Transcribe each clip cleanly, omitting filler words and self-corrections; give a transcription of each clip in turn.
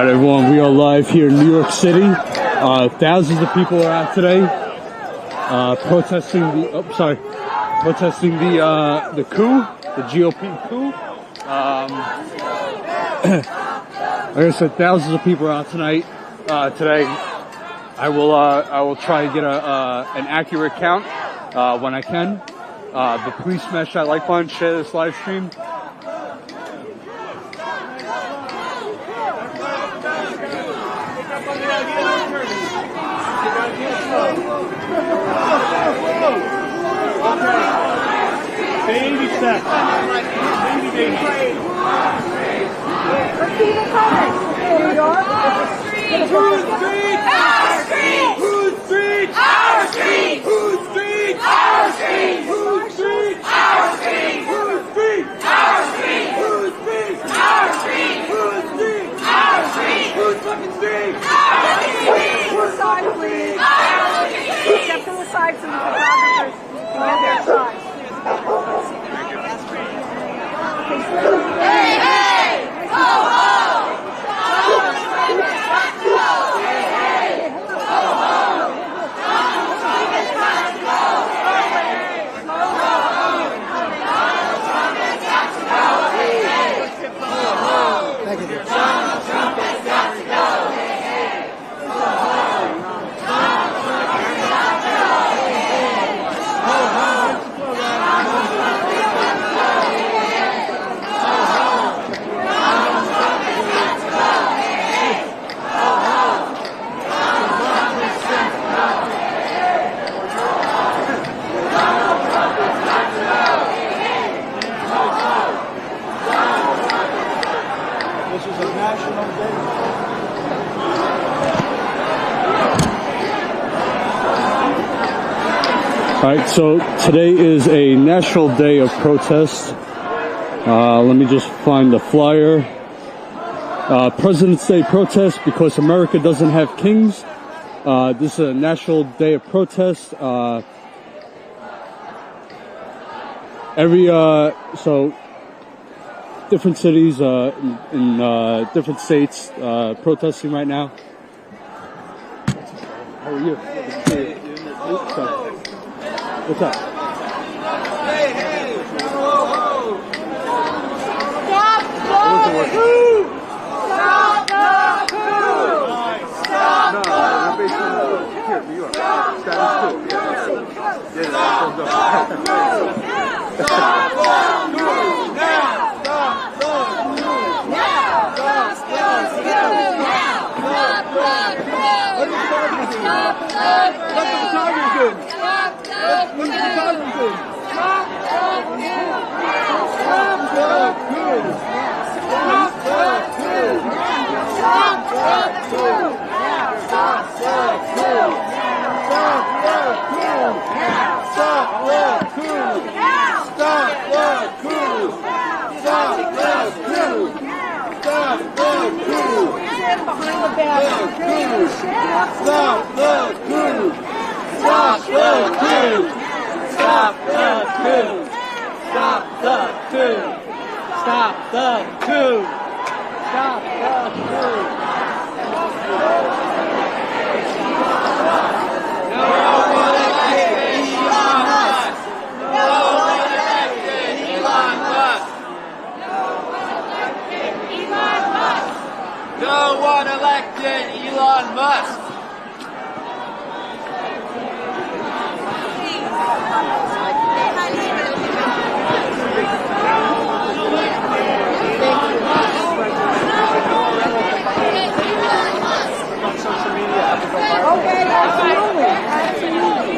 Alright everyone, we are live here in New York City. Thousands of people are out today, protesting the coup, the GOP coup. Like I said, thousands of people are out today. I will try to get an accurate count when I can. But please smash that like button, share this live stream. Baby step. Baby. Let's see the comments. New York. Whose street? Our street. Whose street? Our street. Whose street? Our street. Whose street? Our street. Whose street? Our street. Whose street? Our street. Whose street? Our street. Whose fucking street? Our street. To the side, please. Step to the side so the photographers can get their shots. Hey, hey! Ho, ho! Alright, so today is a national day of protest. Let me just find the flyer. President's Day protest because America doesn't have kings. This is a national day of protest. So different cities in different states protesting right now. How are you? What's up? Hey, hey! Whoa, whoa! Stop the coup! Stop the coup! Stop the coup! Here, New York. Status Coup. Yeah. Stop the coup! Stop the coup! Now! Stop the coup! Now! Stop the coup! Now! Stop the coup! Stop the coup! Let the photographers in! Stop the coup! Stop the coup! Stop the coup! Stop the coup! Stop the coup! Stop the coup! Stop the coup! Stop the coup! Stop the coup! Stop the coup! Behind the banner. Stop the coup! Stop the coup! Stop the coup! Stop the coup! Stop the coup! Stop the coup! No one elected Elon Musk! No one elected Elon Musk! No one elected Elon Musk! Okay, absolutely. Absolutely.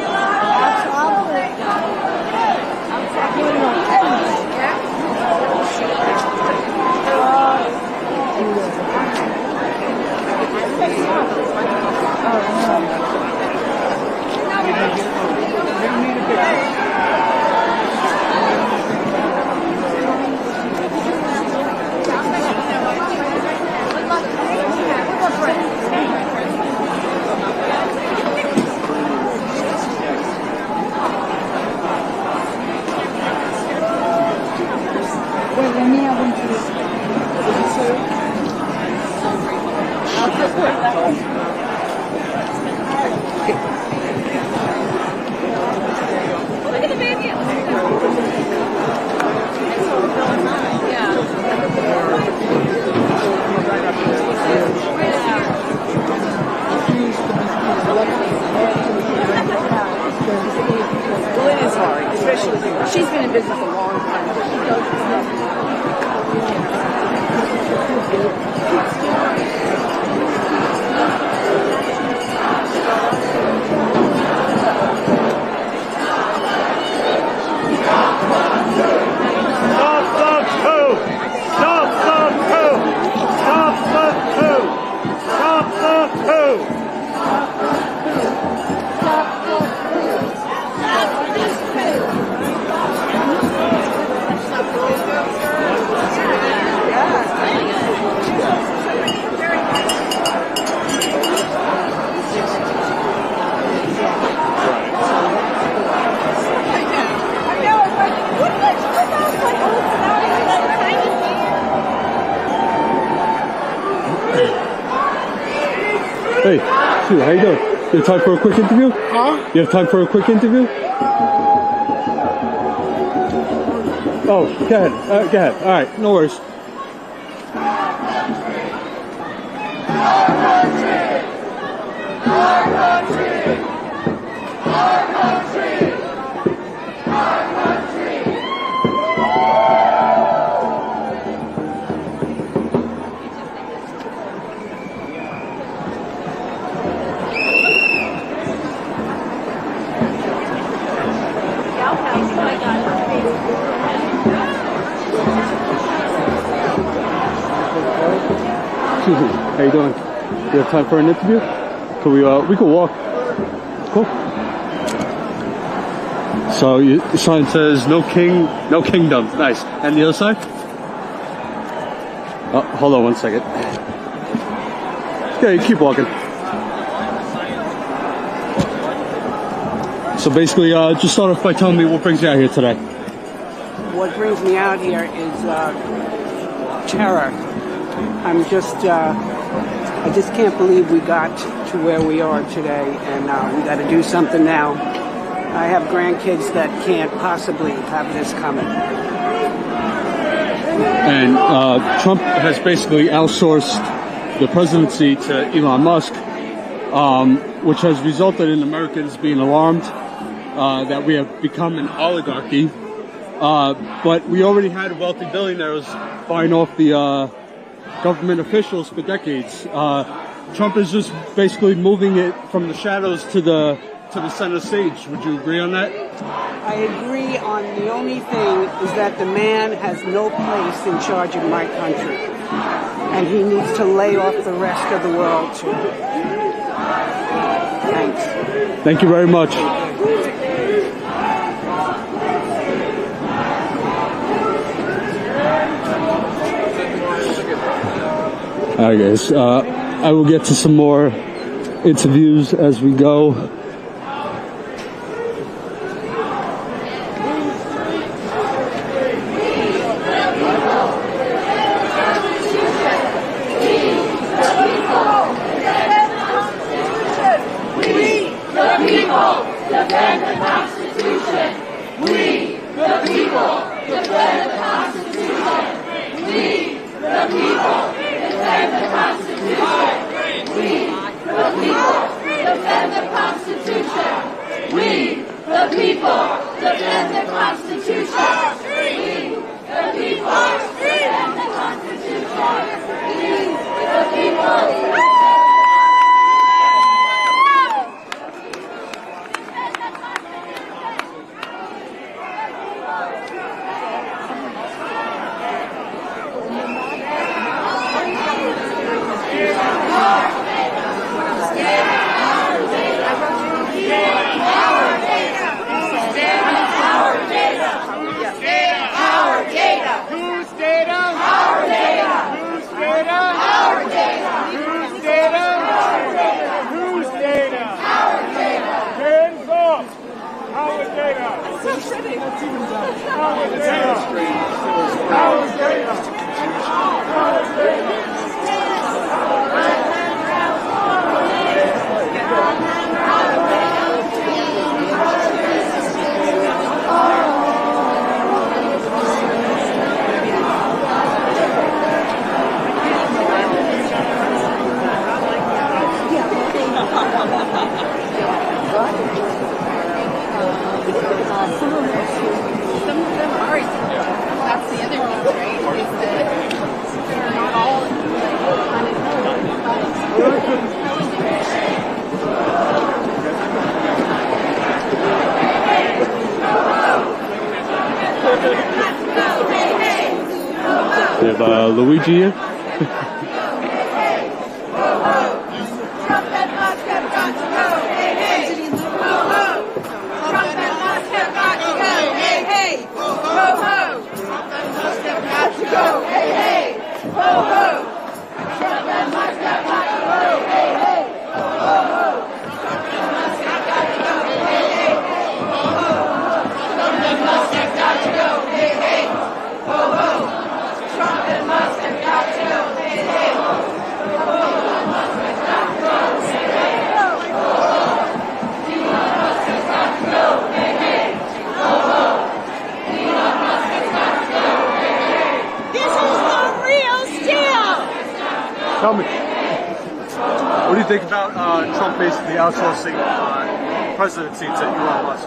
in business a long time. So she does this Hey, shoot, how you doing? You have time for a quick interview? Huh? You have time for a quick interview? Oh, go ahead. Go ahead. All right, no worries. Excuse me. How you doing? You have time for an interview? Can we can walk. Cool. So the sign says no king, no kingdom. Nice. And the other side? Oh, hold on one second. Okay, keep walking. So basically, just start off by telling me what brings you out here today. What brings me out here is terror. I just can't believe we got to where we are today, and we got to do something now. I have grandkids that can't possibly have this coming. And Trump has basically outsourced the presidency to Elon Musk, which has resulted in Americans being alarmed that we have become an oligarchy. But we already had wealthy billionaires buying off the government officials for decades. Trump is just basically moving it from the shadows to the center stage. Would you agree on that? I agree on the only thing is that the man has no place in charge of my country, and he needs to lay off the rest of the world too. Thanks. Thank you very much. All right, guys. I will get to some more interviews as we go. We have Luigi here. Tell me, what do you think about Trump basically outsourcing presidency to Elon Musk?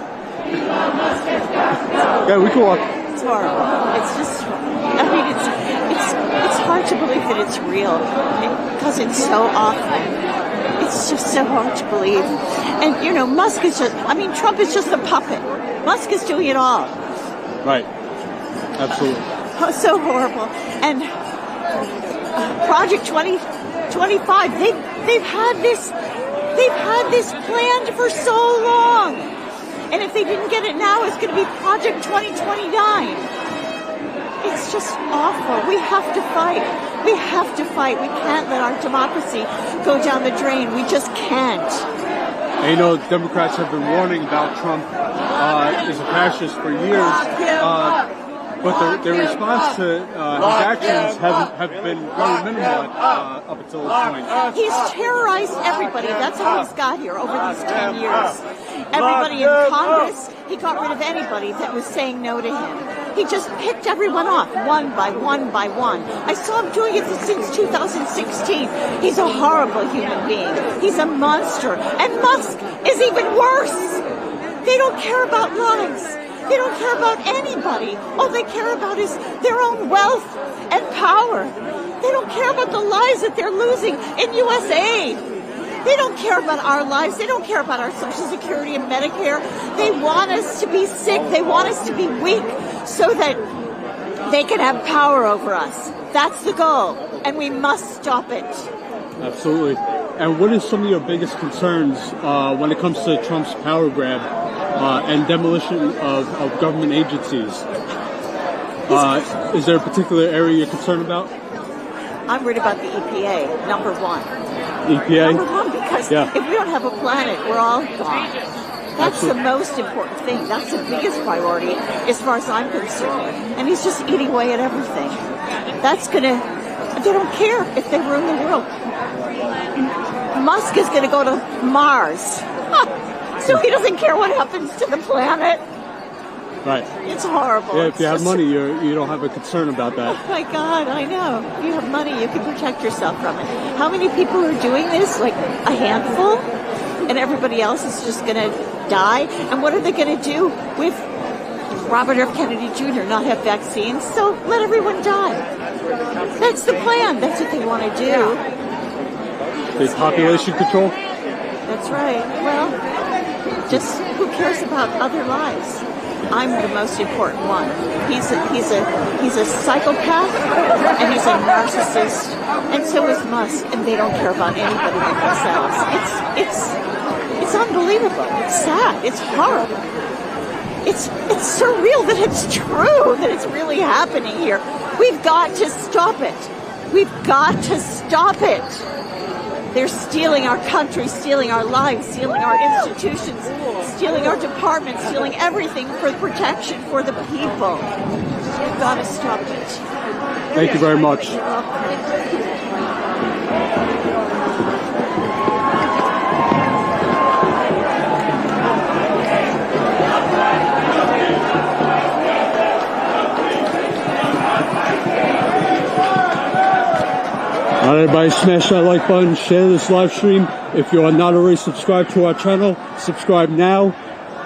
Yeah, we can walk. It's horrible. It's just, I mean, it's hard to believe that it's real because it's so awful. It's just so hard to believe. And, you know, Musk is just, I mean, Trump is just a puppet. Musk is doing it all. Right. Absolutely. Oh, so horrible. And Project 2025, they've had this planned for so long. And if they didn't get it now, it's going to be Project 2029. It's just awful. We have to fight. We have to fight. We can't let our democracy go down the drain. We just can't. And, you know, Democrats have been warning about Trump as a fascist for years. But their response to his actions have been very minimal up until this point. He's terrorized everybody. That's how he's got here over these 10 years. Everybody in Congress, he got rid of anybody that was saying no to him. He just picked everyone off one by one by one. I saw him doing it since 2016. He's a horrible human being. He's a monster. And Musk is even worse. They don't care about lives. They don't care about anybody. All they care about is their own wealth and power. They don't care about the lives that they're losing in U.S. aid. They don't care about our lives. They don't care about our Social Security and Medicare. They want us to be sick. They want us to be weak so that they can have power over us. That's the goal, and we must stop it. Absolutely. And what is some of your biggest concerns when it comes to Trump's power grab and demolition of government agencies? Is there a particular area you're concerned about? I'm worried about the EPA, number one. EPA? Number one, because if we don't have a planet, we're all gone. That's the most important thing. That's the biggest priority as far as I'm concerned. And he's just eating away at everything. That's gonna, they don't care if they ruin the world. Musk is gonna go to Mars. So he doesn't care what happens to the planet. Right. It's horrible. Yeah, if you have money, you don't have a concern about that. Oh my God, I know. If you have money, you can protect yourself from it. How many people are doing this? Like a handful? And everybody else is just going to die? And what are they going to do with Robert F. Kennedy Jr. not have vaccines? So let everyone die. That's the plan. That's what they want to do. The population control? That's right. Well, just who cares about other lives? I'm the most important one. He's a psychopath and he's a narcissist, and so is Musk, and they don't care about anybody but themselves. It's unbelievable. It's sad. It's horrible. It's surreal that it's true, that it's really happening here. We've got to stop it. We've got to stop it. They're stealing our country, stealing our lives, stealing our institutions, stealing our departments, stealing everything for protection for the people. We've got to stop it. Thank you very much. You're welcome. All right, everybody, smash that like button, share this live stream. If you are not already subscribed to our channel, subscribe now.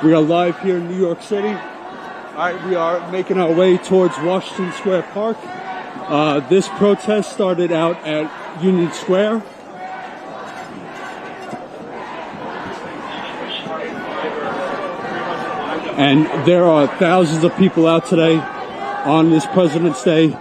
We are live here in New York City. All right, we are making our way towards Washington Square Park. This protest started out at Union Square. And there are thousands of people out today on this President's Day.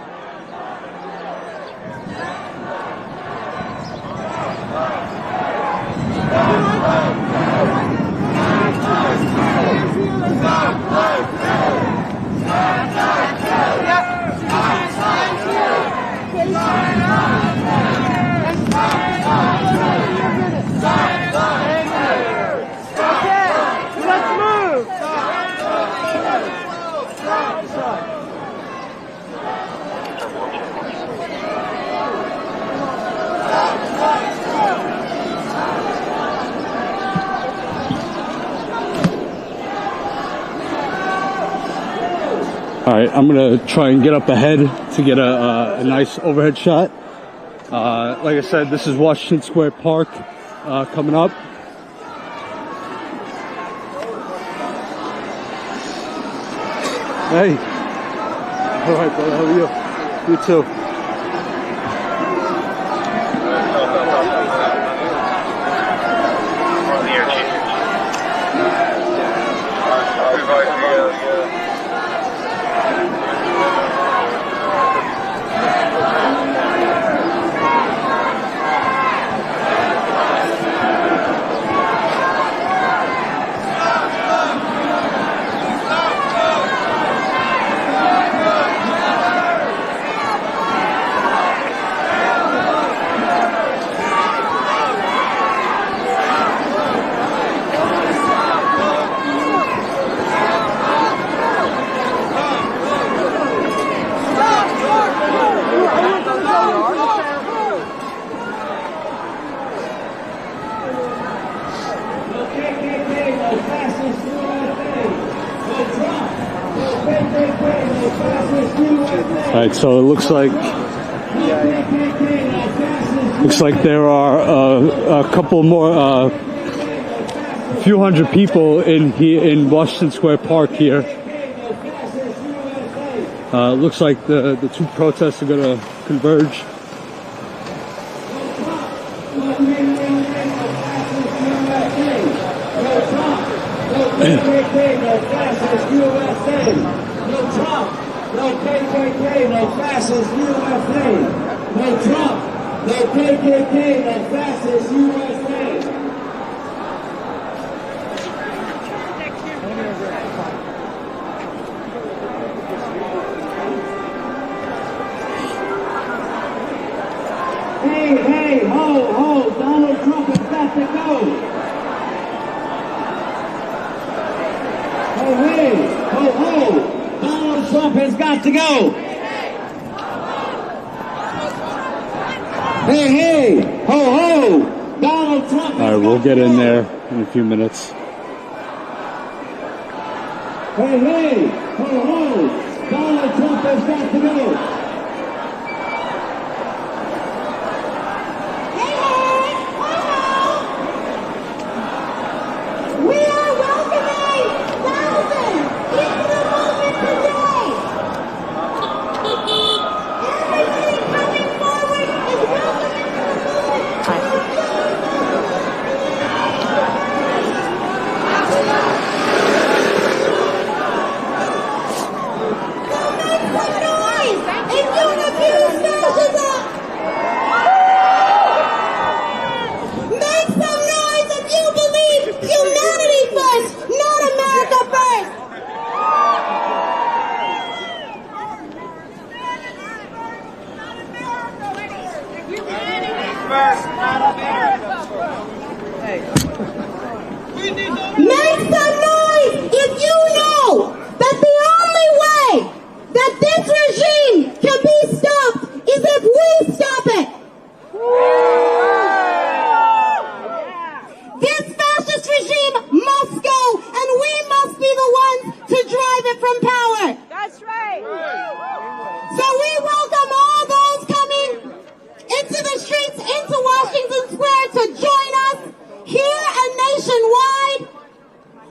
All right, I'm gonna try and get up ahead to get a nice overhead shot. Like I said, this is Washington Square Park coming up. Hey. All right, brother. How are you? You too. All right, so it looks like there are a couple more, a few hundred people in here in Washington Square Park here. Looks like the two protests are going to converge. No KKK, no fascist USA. No Trump, no KKK, no fascist USA. Hey, hey, ho, ho, Donald Trump has got to go. Hey, hey, ho, ho. Donald Trump has got to go. Hey, hey, ho, ho. Donald Trump has All right, we'll get in there in a few minutes. Hey, hey, ho, ho. Donald Trump has got to go. Make some noise if you know that the only way that this regime can be stopped is if we stop it. This fascist regime must go, and we must be the ones to drive it from power. That's right. So we welcome all those coming into the streets, into Washington Square to join us here and nationwide.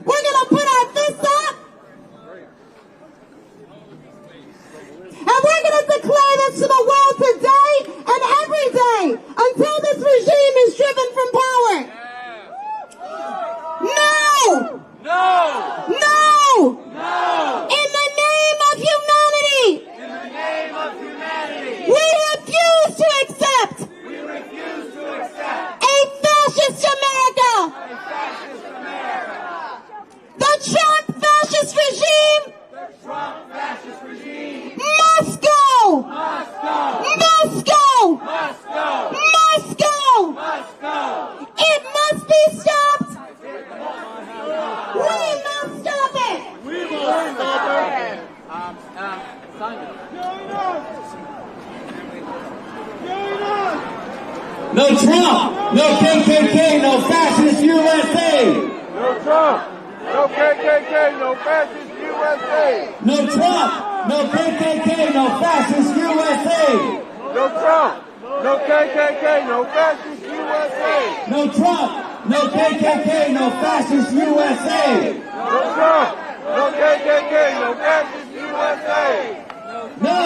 We're going to put our fists up, and we're going to declare this to the world today and every day until this regime is driven from power. No! No! No! No! In the name of humanity! In the name of humanity! We refuse to accept! We refuse to accept A fascist America! a fascist America! The Trump fascist regime The Trump fascist regime must go! must go! Must go! Must go! Must go! Must go! It must be stopped! We must stop it! We will stop it! No Trump! No KKK! No fascist USA! No Trump! No KKK! No fascist USA! USA. No Trump, no KKK, no fascist USA. No Trump, no KKK, no fascist USA. No Trump, no KKK, no fascist USA. No Trump, no KKK, no fascist USA. No,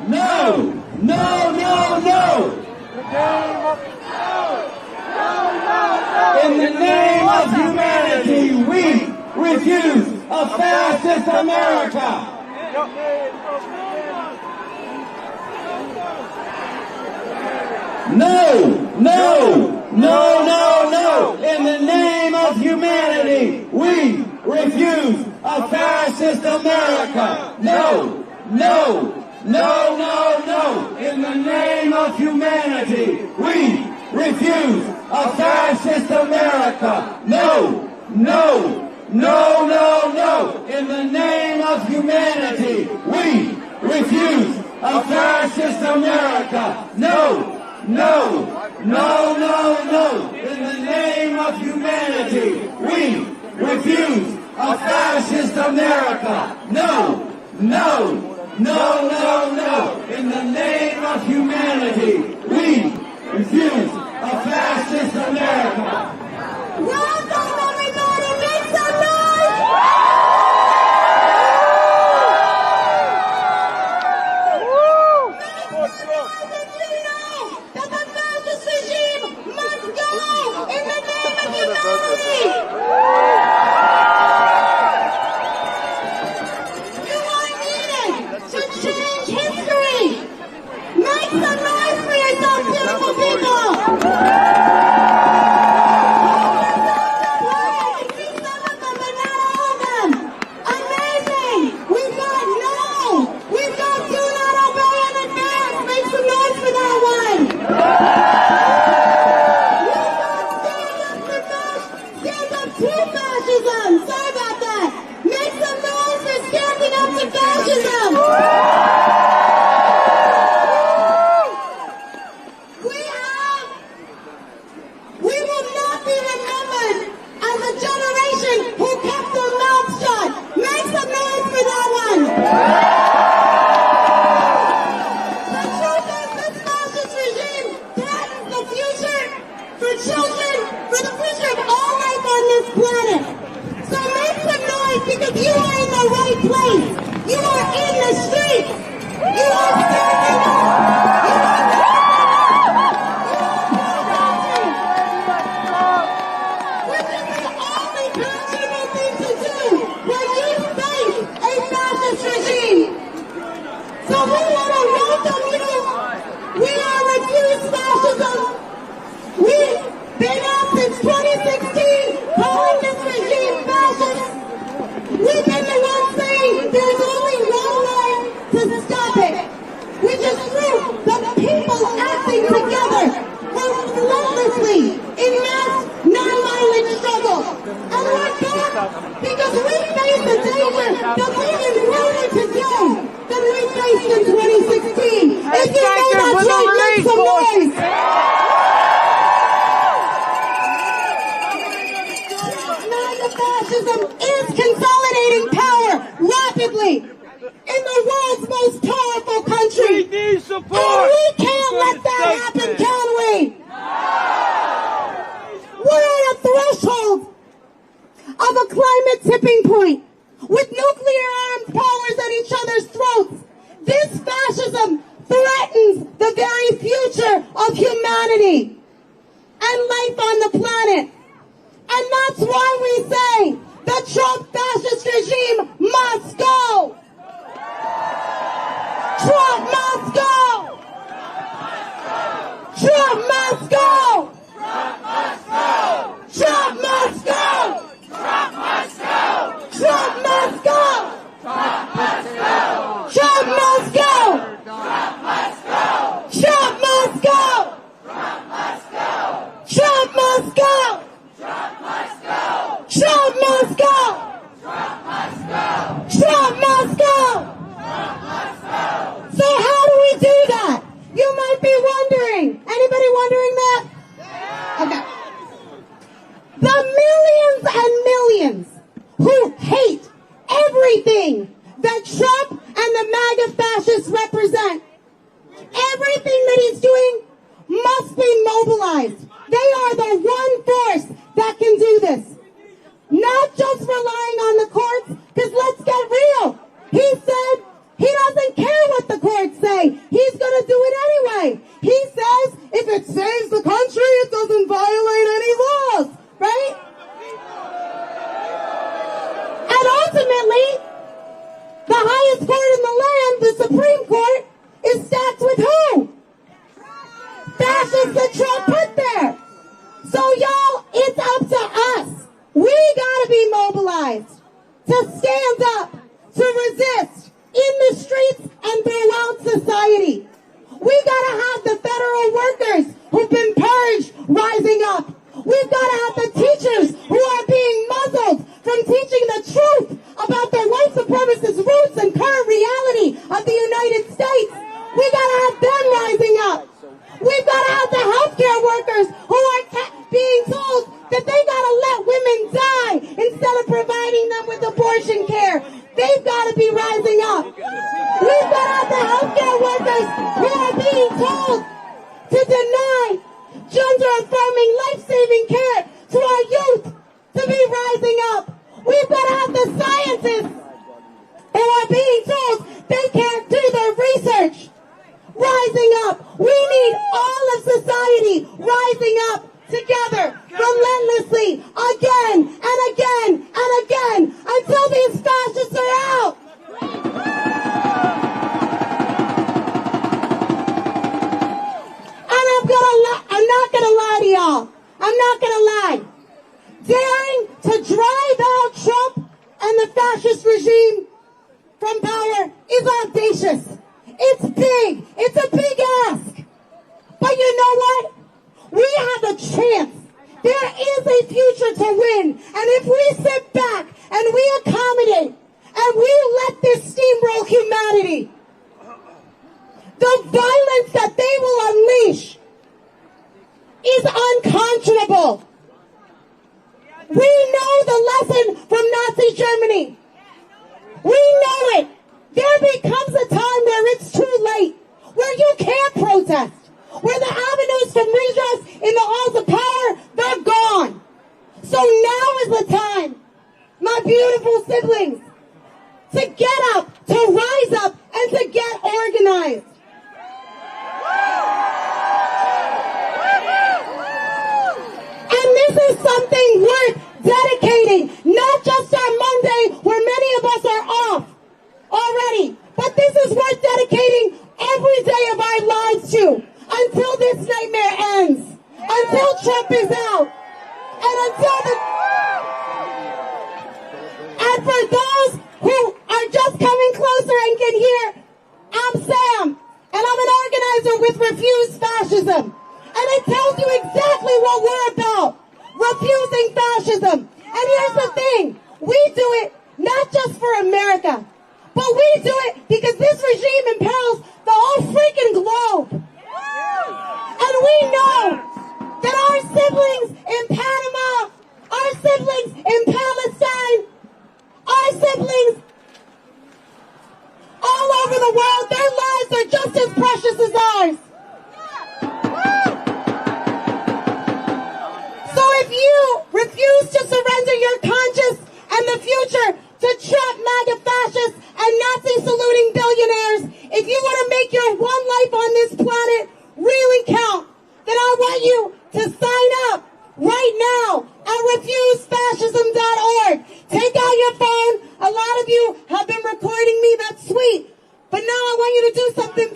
no, no, no, no. In the name of humanity, we refuse a fascist America. No, no, no, no, no. In the name of humanity, we refuse a fascist America. No, no, no, no, no. In the name of humanity, we refuse a fascist America. No, no, no, no, no. In the name of humanity, we refuse a fascist America. No, no, no, no, no. In the name of humanity, we refuse a fascist America. No, no, no, no, no. In the name of humanity, we refuse a fascist America. Welcome, everybody. Make some noise. That the fascist regime must go in the name of humanity. You are needed to change history. Make some noise for yourself, beautiful people. Because we face the danger that we encountered today that we faced in 2016. If you know that's right, make some noise. Fascism is consolidating power rapidly in the world's most powerful country. We need support. And we can't let that happen, can we? We're at a threshold of a climate tipping point with nuclear armed powers at each other's throats. This fascism threatens the very future of humanity and life on the planet. And that's why we say the Trump fascist regime must go. Trump must go. Trump must go. Trump must go. Trump must go. Trump must go. Trump must go. Trump must go. Trump must go. Trump must go. Trump must go. Trump must go. Trump must go. Trump must go. everything that Trump and the MAGA fascists represent. Everything that he's doing must be mobilized. They are the one force that can do this. Not just relying on the courts, because let's get real. He said he doesn't care what the courts say. He's going to do it anyway. He says if it saves the country, it doesn't violate any laws, right? And ultimately, the highest court in the land, the Supreme Court, is stacked with who? Fascists that Trump put there. So y'all, it's up to us. We gotta be mobilized to stand up, to resist in the streets and throughout society. We gotta have the federal workers who've been purged rising up. We've gotta have the teachers who are being muzzled from teaching the truth about their white supremacist roots and current reality of the United States. We gotta have them rising up. We've gotta have the healthcare workers who are being told that they gotta let women die instead of providing them with abortion care. They've gotta be rising up. We've gotta have the healthcare workers who are being told to deny gender-affirming, life-saving care to our youth to be rising up. We've gotta have the scientists who are being told they can't do their research rising up. We need all of society rising up together, relentlessly, again and again and again, until these fascists are out. And I'm not gonna lie to y'all. I'm not gonna lie. Daring to drive out Trump and the fascist regime from power is audacious. It's big. It's a big ask. But you know what? We have a chance. There is a future to win. And if we sit back and we accommodate and we let this steamroll humanity, the violence that they will unleash is unconscionable. We know the lesson from Nazi Germany. We know it. There becomes a time where it's too late, where you can't protest, where the avenues for redress in the halls of power, they're gone. So now is the time, my beautiful siblings, to get up, to rise up, and to get organized. And this is something worth dedicating, not just on Monday, where many of us are off already, but this is worth dedicating every day of our lives to, until this nightmare ends, until Trump is out, and for those who are just coming closer and can hear, I'm Sam, and I'm an organizer with Refuse Fascism, and it tells you exactly what we're about, refusing fascism. And here's the thing, we do it not just for America, but we do it because this regime imperils the whole freaking globe. And we know that our siblings in Panama, our siblings in Palestine, our siblings all over the world, their lives are just as precious as ours. So if you refuse to surrender your conscience and the future to Trump, MAGA fascists, and Nazi-saluting billionaires, if you want to make your one life on this planet really count, then I want you to sign up right now at refusefascism.org. Take out your phone. A lot of you have been recording me. That's sweet. But now I want you to do something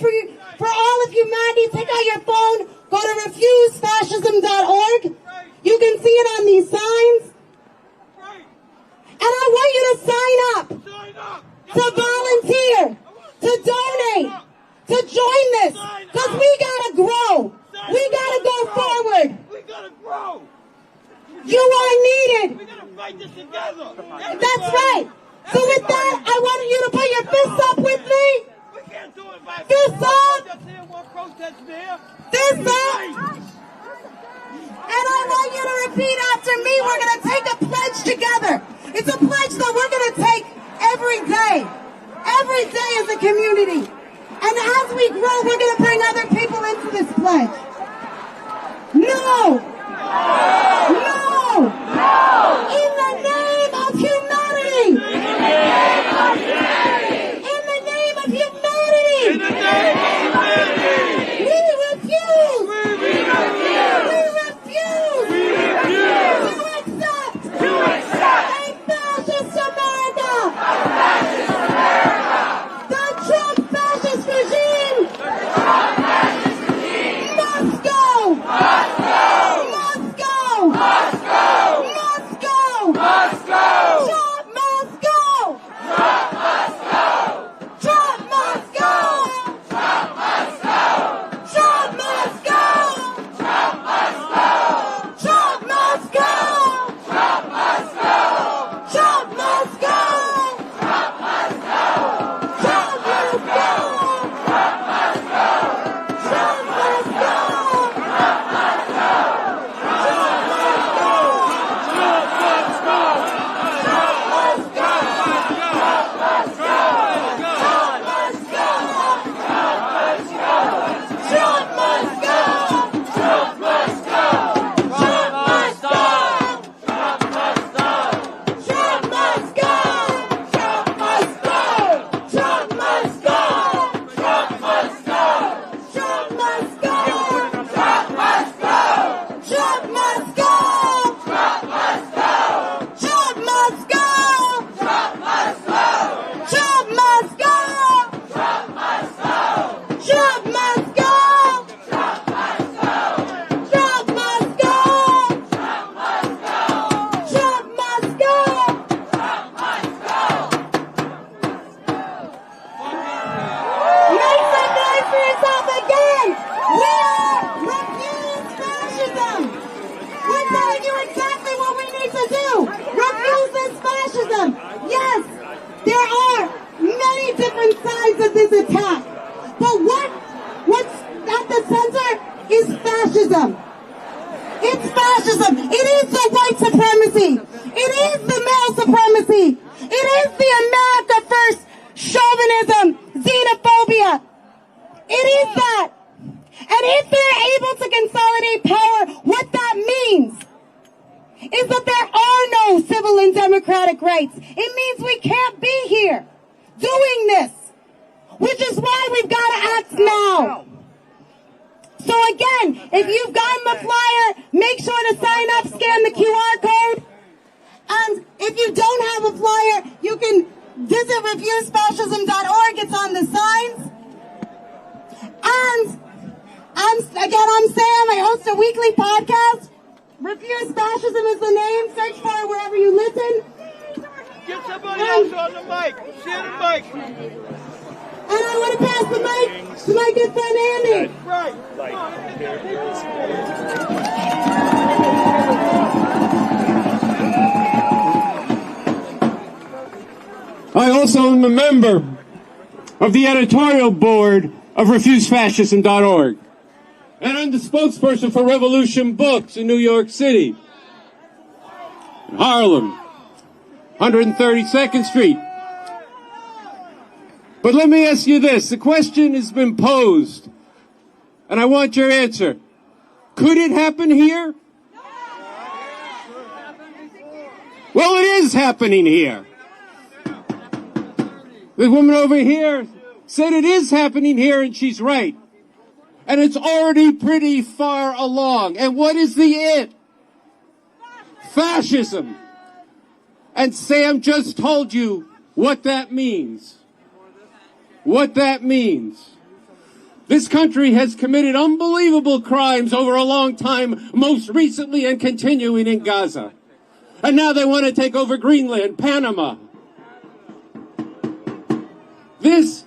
for all of humanity. Take out your phone. Go to refusefascism.org. You can see it on these signs. And I want you to sign up, to volunteer, to donate, to join this, because we gotta grow. We gotta go forward. We gotta grow. You are needed. We gotta fight this together. That's right. So with that, I want you to put your fists up with me. We can't do it by Fists up. one protest there. Fists up. And I want you to repeat after me. We're going to take a pledge together. It's a pledge that we're going to take every every day as a community. And as we grow, we're going to bring other people into this pledge. No! No! No! In the name of humanity! In the name of humanity! In the name of humanity! In the name of humanity! We refuse! We refuse! We refuse! We refuse! To accept a fascist America! A fascist America! The Trump fascist regime! The Trump fascist regime! Must go! Must go! Must go! Must go! Must go! Must go! Trump must go! Trump must go! Trump must go! Trump must go! Trump must go! Trump must go! Trump must go! Trump must go! Trump must go! Trump must go! Trump must go! Trump must go! Trump must go! Trump must Yes, there are many different sides of this attack. But what's at the center is fascism. It's fascism. It is the white supremacy. It is the male supremacy. It is the America First chauvinism, xenophobia. It is that. And if they're able to consolidate power, what that means is that there are no civil and democratic rights. It means we can't be here doing this, which is why we've got to act now. So again, if you've gotten the flyer, make sure to sign up, scan the QR code. And if you don't have a flyer, you can visit refusefascism.org. It's on the signs. And I'm Sam. I host a weekly podcast. Refuse Fascism is the name. Search for it wherever you listen. Get somebody else on the mic. Share the mic. And I want to pass the mic to my good friend Andy. Right. I also am a member of the editorial board of refusefascism.org. And I'm the spokesperson for Revolution Books in New York City, in Harlem, 132nd Street. But let me ask you this. The question has been posed, and I want your answer. Could it happen here? Well, it is happening here. The woman over here said it is happening here, and she's right. And it's already pretty far along. And what is the it? Fascism. And Sam just told you what that means. What that means. This country has committed unbelievable crimes over a long time, most recently and continuing in Gaza. And now they want to take over Greenland, Panama. This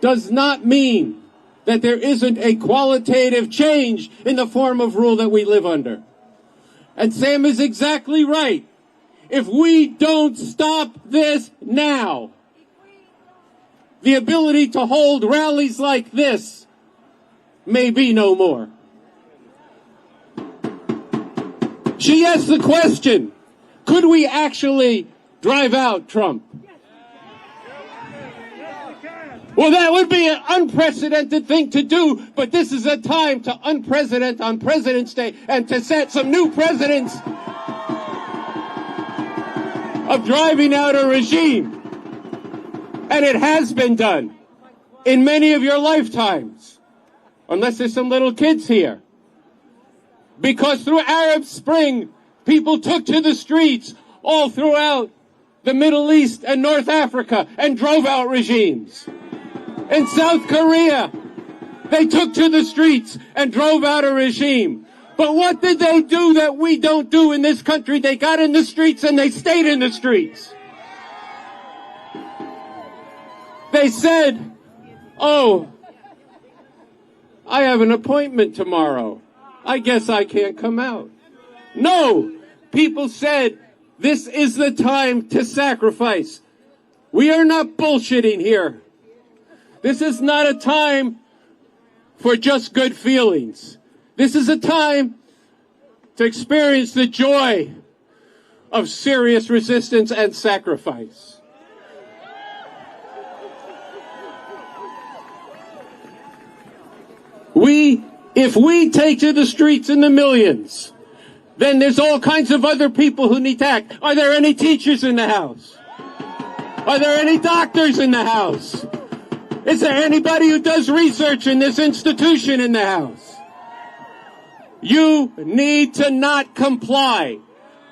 does not mean that there isn't a qualitative change in the form of rule that we live under. And Sam is exactly right. If we don't stop this now, the ability to hold rallies like this may be no more. She asked the question, could we actually drive out Trump? Well, that would be an unprecedented thing to do, but this is a time to unprecedented on President's Day and to set some new precedents of driving out a regime. And it has been done in many of your lifetimes, unless there's some little kids here. Because through Arab Spring, people took to the streets all throughout the Middle East and North Africa and drove out regimes. In South Korea, they took to the streets and drove out a regime. But what did they do that we don't do in this country? They got in the streets and they stayed in the streets. They said, oh, I have an appointment tomorrow. I guess I can't come out. No, people said, this is the time to sacrifice. We are not bullshitting here. This is not a time for just good feelings. This is a time to experience the joy of serious resistance and sacrifice. If we take to the streets in the millions, then there's all kinds of other people who need to act. Are there any teachers in the house? Are there any doctors in the house? Is there anybody who does research in this institution in the house? You need to not comply.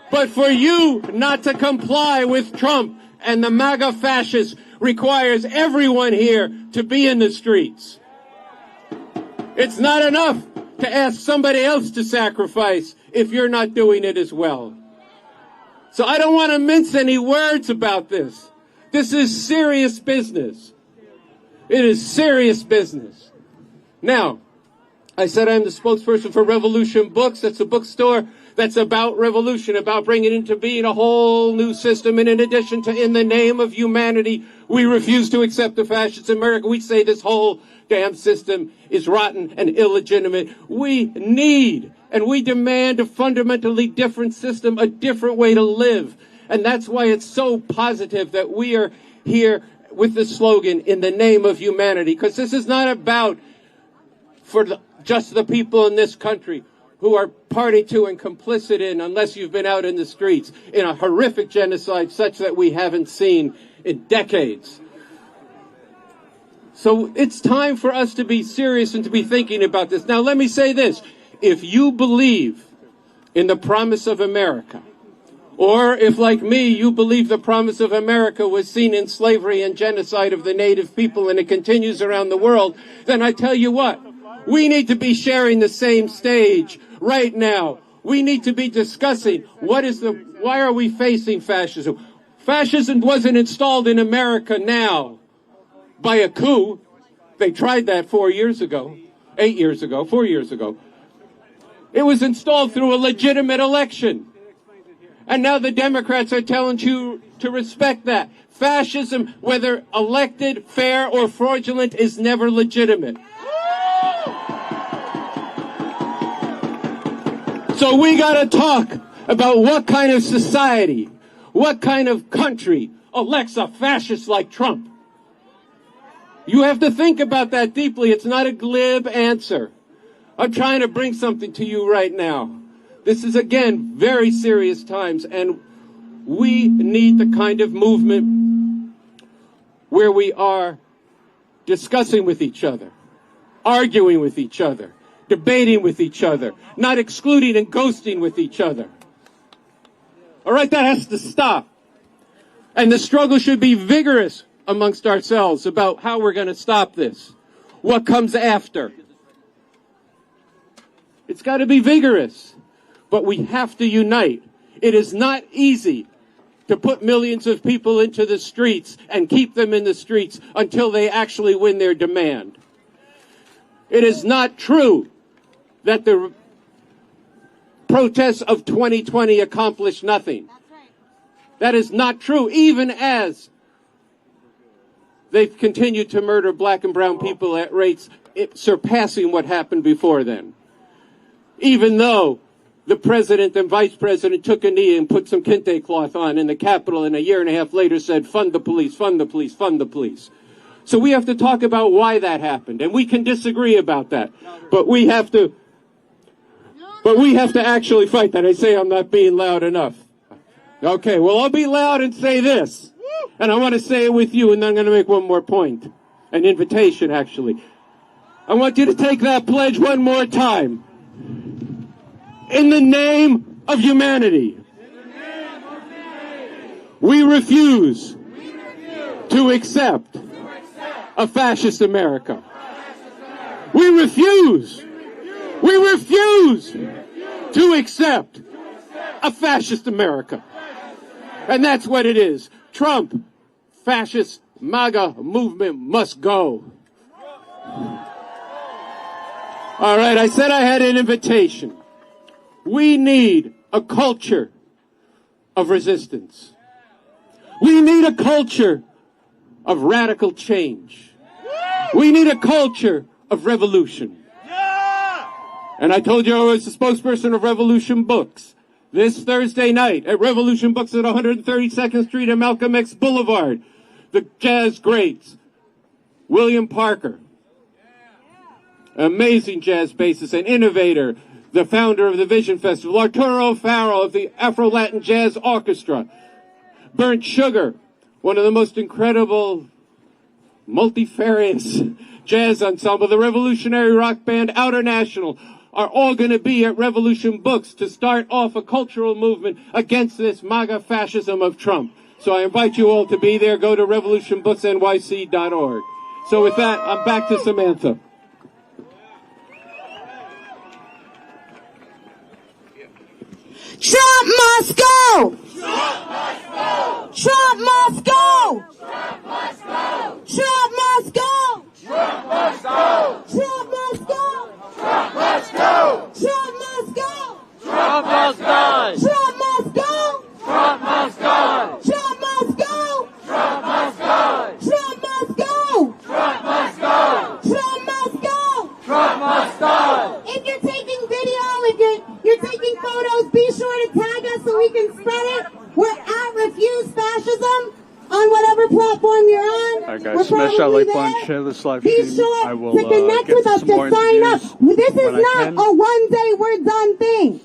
But for you not to comply with Trump and the MAGA fascists requires everyone here to be in the streets. It's not enough to ask somebody else to sacrifice if you're not doing it as well. So I don't want to mince any words about this. This is serious business. It is serious business. Now, I said I'm the spokesperson for Revolution Books. That's a bookstore that's about revolution, about bringing into being a whole new system. And in addition to in the name of humanity, we refuse to accept the fascists in America. We say this whole damn system is rotten and illegitimate. We need and we demand a fundamentally different system, a different way to live. And that's why it's so positive that we are here with the slogan, in the name of humanity. Because this is not about just the people in this country who are party to and complicit in, unless you've been out in the streets, in a horrific genocide such that we haven't seen in decades. So it's time for us to be serious and to be thinking about this. Now, let me say this. If you believe in the promise of America, or if, like me, you believe the promise of America was seen in slavery and genocide of the native people and it continues around the world, then I tell you what, we need to be sharing the same stage right now. We need to be discussing why are we facing fascism? Fascism wasn't installed in America now by a coup. They tried that 4 years ago, 8 years ago, 4 years ago. It was installed through a legitimate election. And now the Democrats are telling you to respect that. Fascism, whether elected, fair, or fraudulent, is never legitimate. So we got to talk about what kind of society, what kind of country elects a fascist like Trump. You have to think about that deeply. It's not a glib answer. I'm trying to bring something to you right now. This is, again, very serious times, and we need the kind of movement where we are discussing with each other, arguing with each other, debating with each other, not excluding and ghosting with each other. All right, that has to stop. And the struggle should be vigorous amongst ourselves about how we're going to stop this. What comes after? It's got to be vigorous. But we have to unite. It is not easy to put millions of people into the streets and keep them in the streets until they actually win their demand. It is not true that the protests of 2020 accomplished nothing. That is not true, even as they've continued to murder black and brown people at rates surpassing what happened before then. Even though the president and vice president took a knee and put some kente cloth on in the Capitol and a year and a half later said, fund the police, fund the police, fund the police. So we have to talk about why that happened, and we can disagree about that. But we have to actually fight that. I say I'm not being loud enough. Okay, well, I'll be loud and say this. And I want to say it with you, and then I'm going to make one more point. An invitation, actually. I want you to take that pledge one more time. In the name of humanity. We refuse to accept a fascist America. We refuse to accept a fascist America. And that's what it is. Trump, fascist MAGA movement must go. All right, I said I had an invitation. We need a culture of resistance. We need a culture of radical change. We need a culture of revolution. And I told you I was the spokesperson of Revolution Books. This Thursday night at Revolution Books at 132nd Street and Malcolm X Boulevard, the jazz greats, William Parker, amazing jazz bassist and innovator, the founder of the Vision Festival, Arturo Farrell of the Afro-Latin Jazz Orchestra, Burnt Sugar, one of the most incredible, multifarious jazz ensemble, the revolutionary rock band Outer National, are all going to be at Revolution Books to start off a cultural movement against this MAGA fascism of Trump. So I invite you all to be there. Go to revolutionbooksnyc.org. So with that, I'm back to Samantha. Trump must go! Trump must go! Trump must go! Trump must go! Trump must go! Trump must go! Trump must go! Trump must go! Trump must go! Trump must die! Trump must go! Trump must die! Trump must go! Trump must die! Trump must go! Trump must go! Trump must go! Trump must die! If you're taking video, if you're taking photos, be sure to tag us so we can spread it. We're at Refuse Fascism on whatever platform you're on. All right, guys, smash that like button, share this live stream. Be sure I will to connect get with to us, some to more sign up. interviews This is when I not can. a one day we're done thing.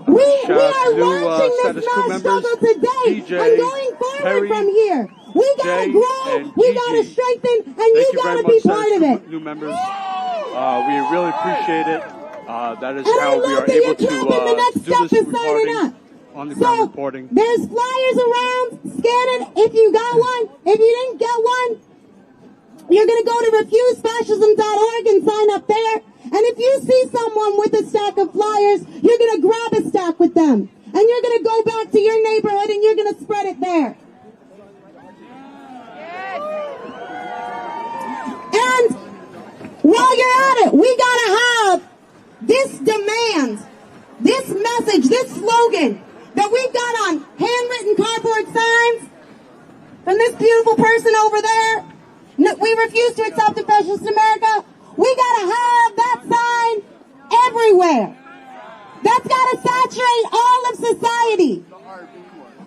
We Shout out are to new, launching this Status Coup mass members, struggle today DJ, and going forward Perry, from here. We gotta Jay, grow, and we Gigi. gotta strengthen, and Thank you you gotta very be much, part Status of Coup it. new members. We really appreciate it. That is And I how we love are that able you're to clapping. The next do step this is signing recording, up. on the ground So, reporting. there's flyers around. Scan it if you got one. If you didn't get one, you're going to go to refusefascism.org and sign up there. And if you see someone with a stack of flyers, you're going to grab a stack with them. And you're going to go back to your neighborhood and you're going to spread it there. And while you're at it, we got to have this demand, this message, this slogan that we've got on handwritten cardboard signs from this beautiful person over there. We refuse to accept a fascist America. We got to have that sign everywhere. That's got to saturate all of society.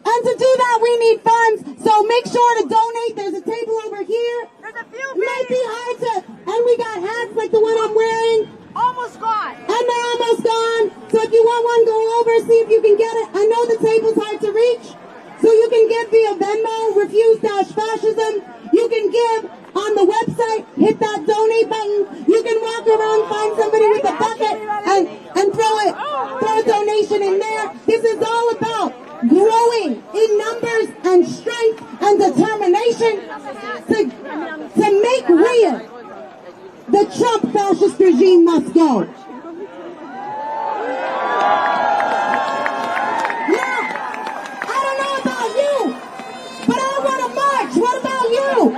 And to do that, we need funds. So make sure to donate. There's a table over here. There's a few It might be hard to, and we got hats like the one I'm wearing. almost gone. And they're almost gone. So if you want one, go over, see if you can get it. I know the table's hard to reach. So you can give via Venmo, refuse-fascism. You can give on the website, hit that donate button. You can walk around, find somebody with a bucket and throw a donation in there. This is all about growing in numbers and strength and determination to make real the Trump fascist regime must go. Now, I don't know about you, but I want to march. What about you?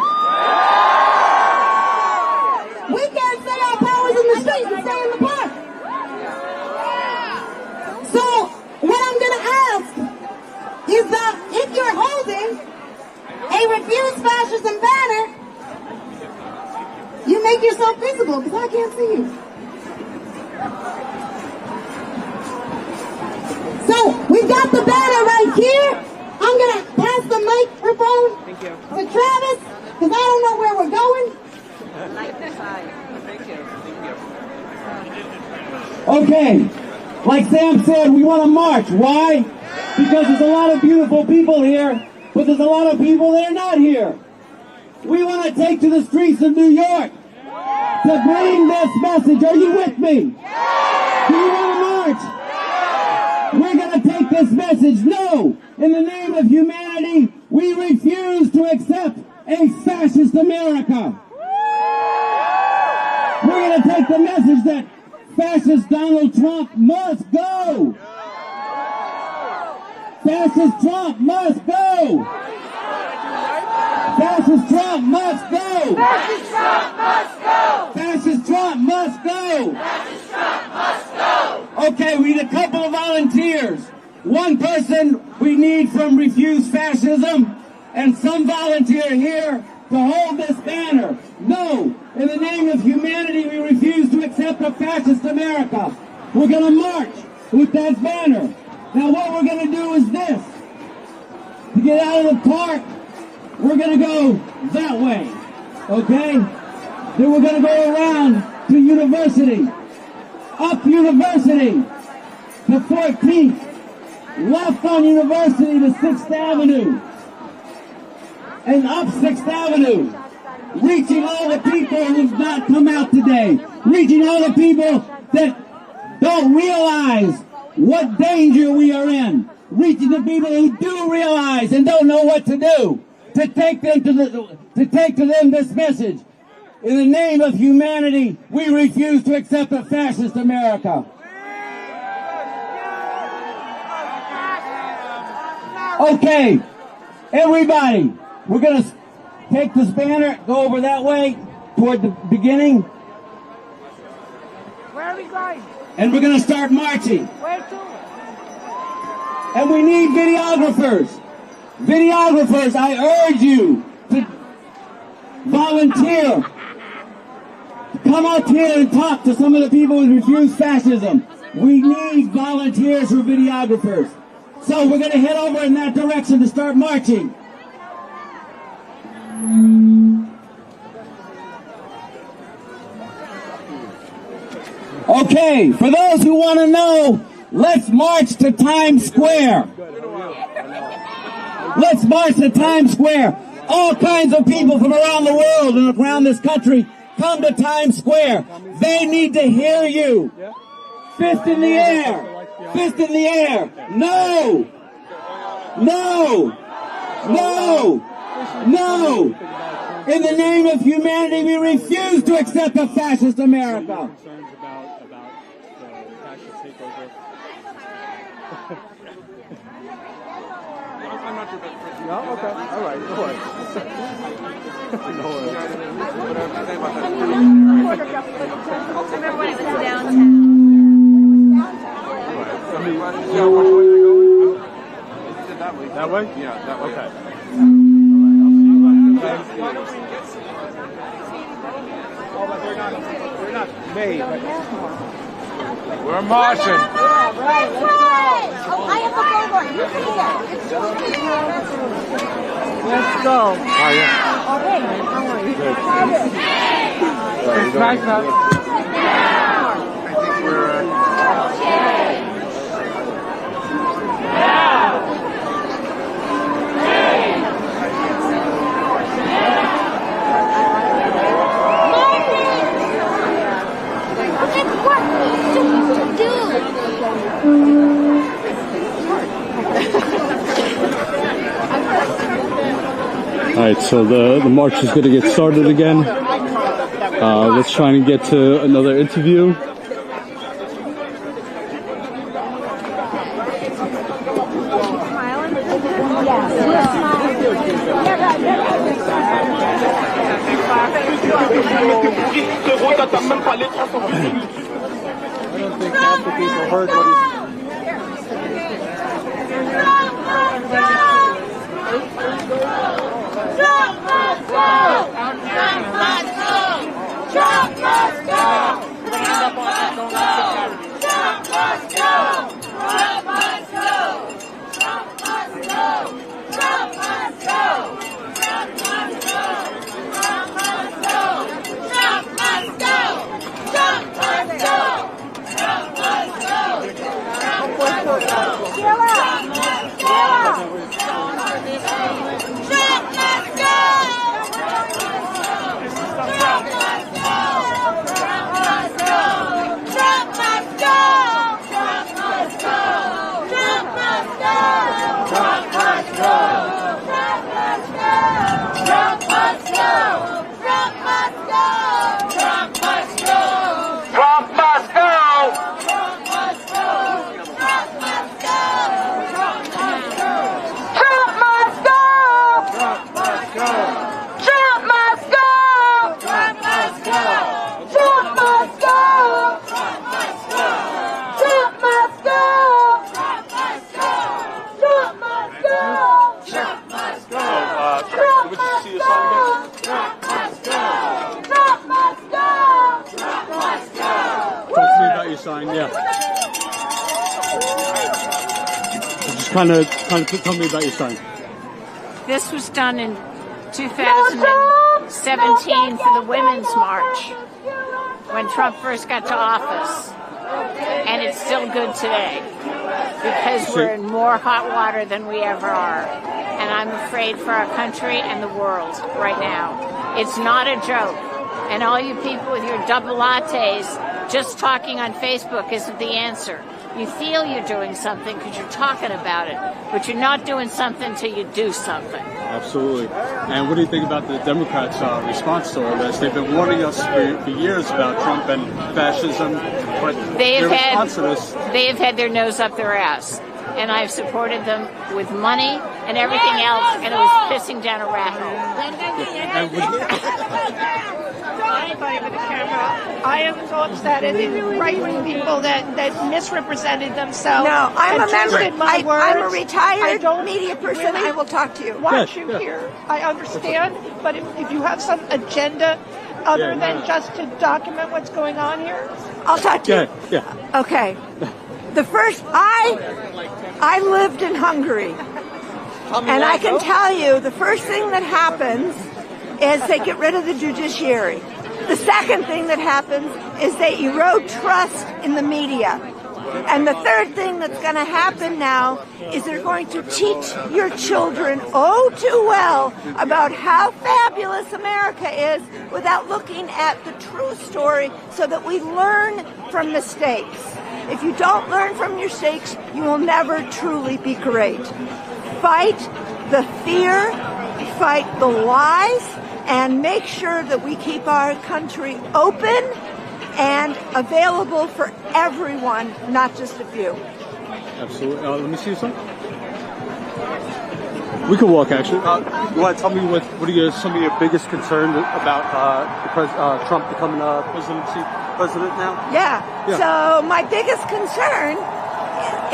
We can't say our powers in the streets and stay in the park. So, what I'm going to ask is that if you're holding a Refuse Fascism banner, you make yourself visible, because I can't see you. So, we've got the banner right here. I'm going to pass the microphone to Travis, because I don't know where we're going. Okay, like Sam said, we want to march. Why? Because there's a lot of beautiful people here, but there's a lot of people that are not here. We want to take to the streets of New York to bring this message. Are you with me? Do you want to march? We're going to take this message. No, in the name of humanity, we refuse to accept a fascist America. We're going to take the message that fascist Donald Trump must go. Fascist Trump must go. Fascist Trump must go. Fascist Trump must go. Fascist Trump must go. Fascist Trump must go. Okay, we need a couple of volunteers. One person we need from Refuse Fascism, and some volunteer here to hold this banner. No, in the name of humanity, we refuse to accept a fascist America. We're going to march with that banner. Now what we're going to do is this. To get out of the park, we're going to go that way, okay? Then we're going to go around to University, up University to 14th, left on University to 6th Avenue, and up 6th Avenue, reaching all the people who've not come out today, reaching all the people that don't realize what danger we are in, reaching the people who do realize and don't know what to do, to take to them this message. In the name of humanity, we refuse to accept a fascist America. Okay, everybody, we're going to take this banner, go over that way toward the beginning. Where are we going? And we're going to start marching. Where to? And we need videographers. Videographers, I urge you to volunteer. Come out here and talk to some of the people who refuse fascism. We need volunteers for videographers. So we're going to head over in that direction to start marching. Okay, for those who want to know, let's march to Times Square. Let's march to Times Square. All kinds of people from around the world and around this country come to Times Square. They need to hear you. Fist in the air. Fist in the air. No. No. No. No. In the name of humanity, we refuse to accept a fascist America. No? Okay. All right. No worries. No worries. Remember when it was downtown? I mean, you know which way they're going? That way. That way? Yeah, that way. Okay. Oh, but they're not made. We're marching. Yeah, right. Let's go. Oh, I have the billboard. You can get it. Let's go. Oh, yeah. Oh, hey. How are you? It's nice up. I think we're... Alright, so the march is going to get started again. Let's try and get to another interview. I don't think half the people heard what he said. Trump must go! Trump must go! Trump must go! Trump must go! Trump must go! Trump must go! Trump must go! Trump must go! Trump must go! Trump must go! Trump must go! Trump must go! Trump must go! sign, yeah. So just kind of tell me about your sign. This was done in 2017 for the Women's March when Trump first got to office. And it's still good today because we're in more hot water than we ever are. And I'm afraid for our country and the world right now. It's not a joke. And all you people with your double lattes just talking on Facebook isn't the answer. You feel you're doing something because you're talking about it, but you're not doing something till you do something. Absolutely. And what do you think about the Democrats' response to all this? They've been warning us for years about Trump and fascism, but their response to this... They have had their nose up their ass, and I've supported them with money and everything else, and it was pissing down a rat hole. I am so upset at the right-wing people that misrepresented themselves. No, I'm a member. I'm a retired media person. I will talk to you. Want you here. I understand, but if you have some agenda other than just to document what's going on here, I'll talk to you. Yeah. Okay. The first, I lived in Hungary, and I can tell you the first thing that happens is they get rid of the judiciary. The second thing that happens is they erode trust in the media. And the third thing that's going to happen now is they're going to teach your children oh too well about how fabulous America is without looking at the true story so that we learn from mistakes. If you don't learn from your mistakes, you will never truly be great. Fight the fear, fight the lies, and make sure that we keep our country open and available for everyone, not just a few. Absolutely. Let me see some. We can walk, actually. You want to tell me what are some of your biggest concerns about Trump becoming president now? Yeah. So my biggest concern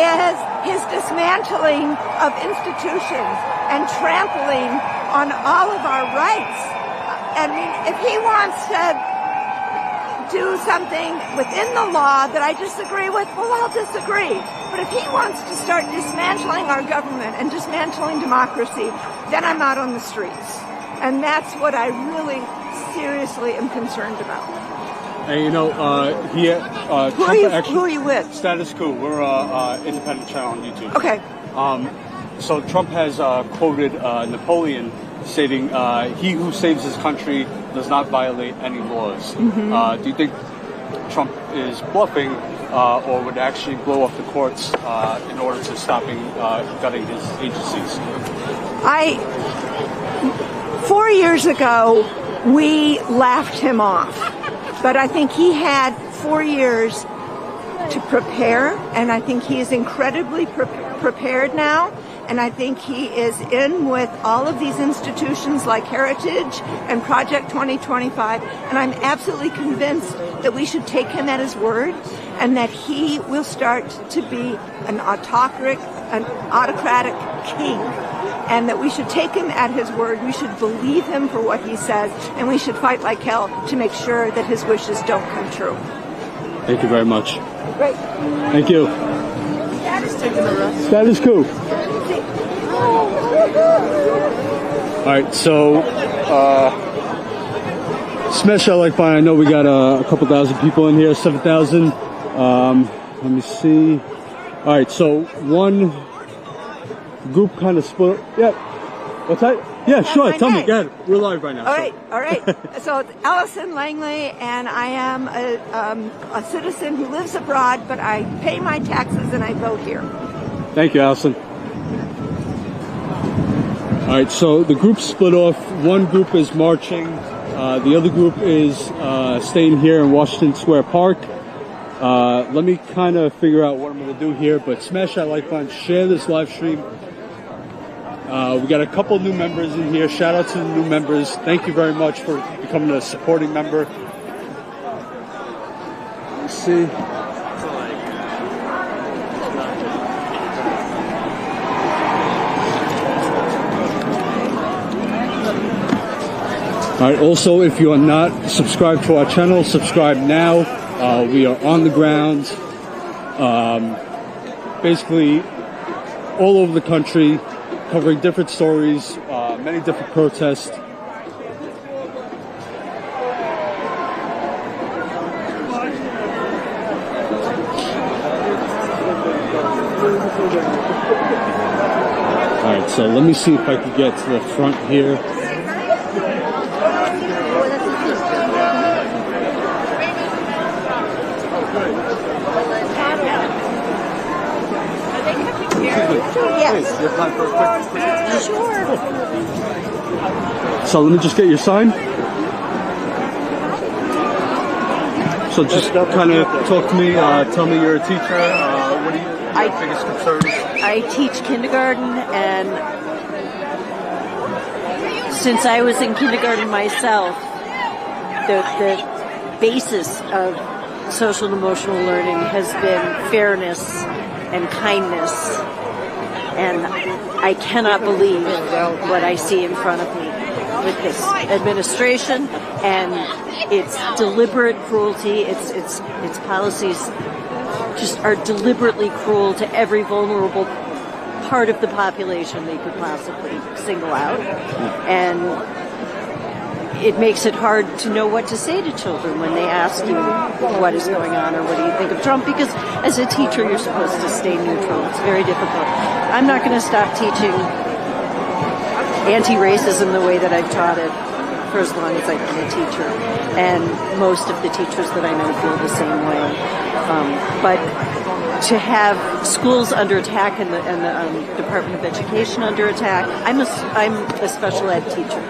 is his dismantling of institutions and trampling on all of our rights. I mean, if he wants to do something within the law that I disagree with, well, I'll disagree. But if he wants to start dismantling our government and dismantling democracy, then I'm out on the streets. And that's what I really seriously am concerned about. And you know, who are you with? Status Coup. We're an independent channel on YouTube. Okay. So Trump has quoted Napoleon stating, he who saves his country does not violate any laws. Mm-hmm. Do you think Trump is bluffing or would actually blow off the courts in order to stopping gutting his agencies? 4 years ago, we laughed him off. But I think he had 4 years to prepare, and I think he is incredibly prepared now. And I think he is in with all of these institutions like Heritage and Project 2025. And I'm absolutely convinced that we should take him at his word and that he will start to be an autocratic king. And that we should take him at his word. We should believe him for what he says. And we should fight like hell to make sure that his wishes don't come true. Thank you very much. Great. Thank you. Status Coup. All right, so smash that like button. I know we got a couple thousand people in here, 7,000. Let me see. All right, so one group kind of split. Yeah. What's that? Yeah, sure. Tell me. Go ahead. We're live right now. All right. So it's Allison Langley, and I am a citizen who lives abroad, but I pay my taxes and I vote here. Thank you, Allison. All right, so the group split off. One group is marching. The other group is staying here in Washington Square Park. Let me kind of figure out what I'm going to do here, but smash that like button, share this live stream. We got a couple new members in here. Shout out to the new members. Thank you very much for becoming a supporting member. Let's see. All right, also, if you are not subscribed to our channel, subscribe now. We are on the ground, basically all over the country, covering different stories, many different protests. Alright, so let me see if I can get to the front here. Yes. Sure. So let me just get your sign. So just kind of talk to me, tell me you're a teacher, what are your biggest concerns? I teach kindergarten, and since I was in kindergarten myself, the basis of social and emotional learning has been fairness and kindness, and I cannot believe what I see in front of me with this administration and its deliberate cruelty. Its policies just are deliberately cruel to every vulnerable part of the population they could possibly single out, and it makes it hard to know what to say to children when they ask you what is going on or what do you think of Trump, because as a teacher you're supposed to stay neutral. It's very difficult. I'm not going to stop teaching anti-racism the way that I've taught it for as long as I've been a teacher, and most of the teachers that I know feel the same way. But to have schools under attack and the Department of Education under attack, I'm a special ed teacher.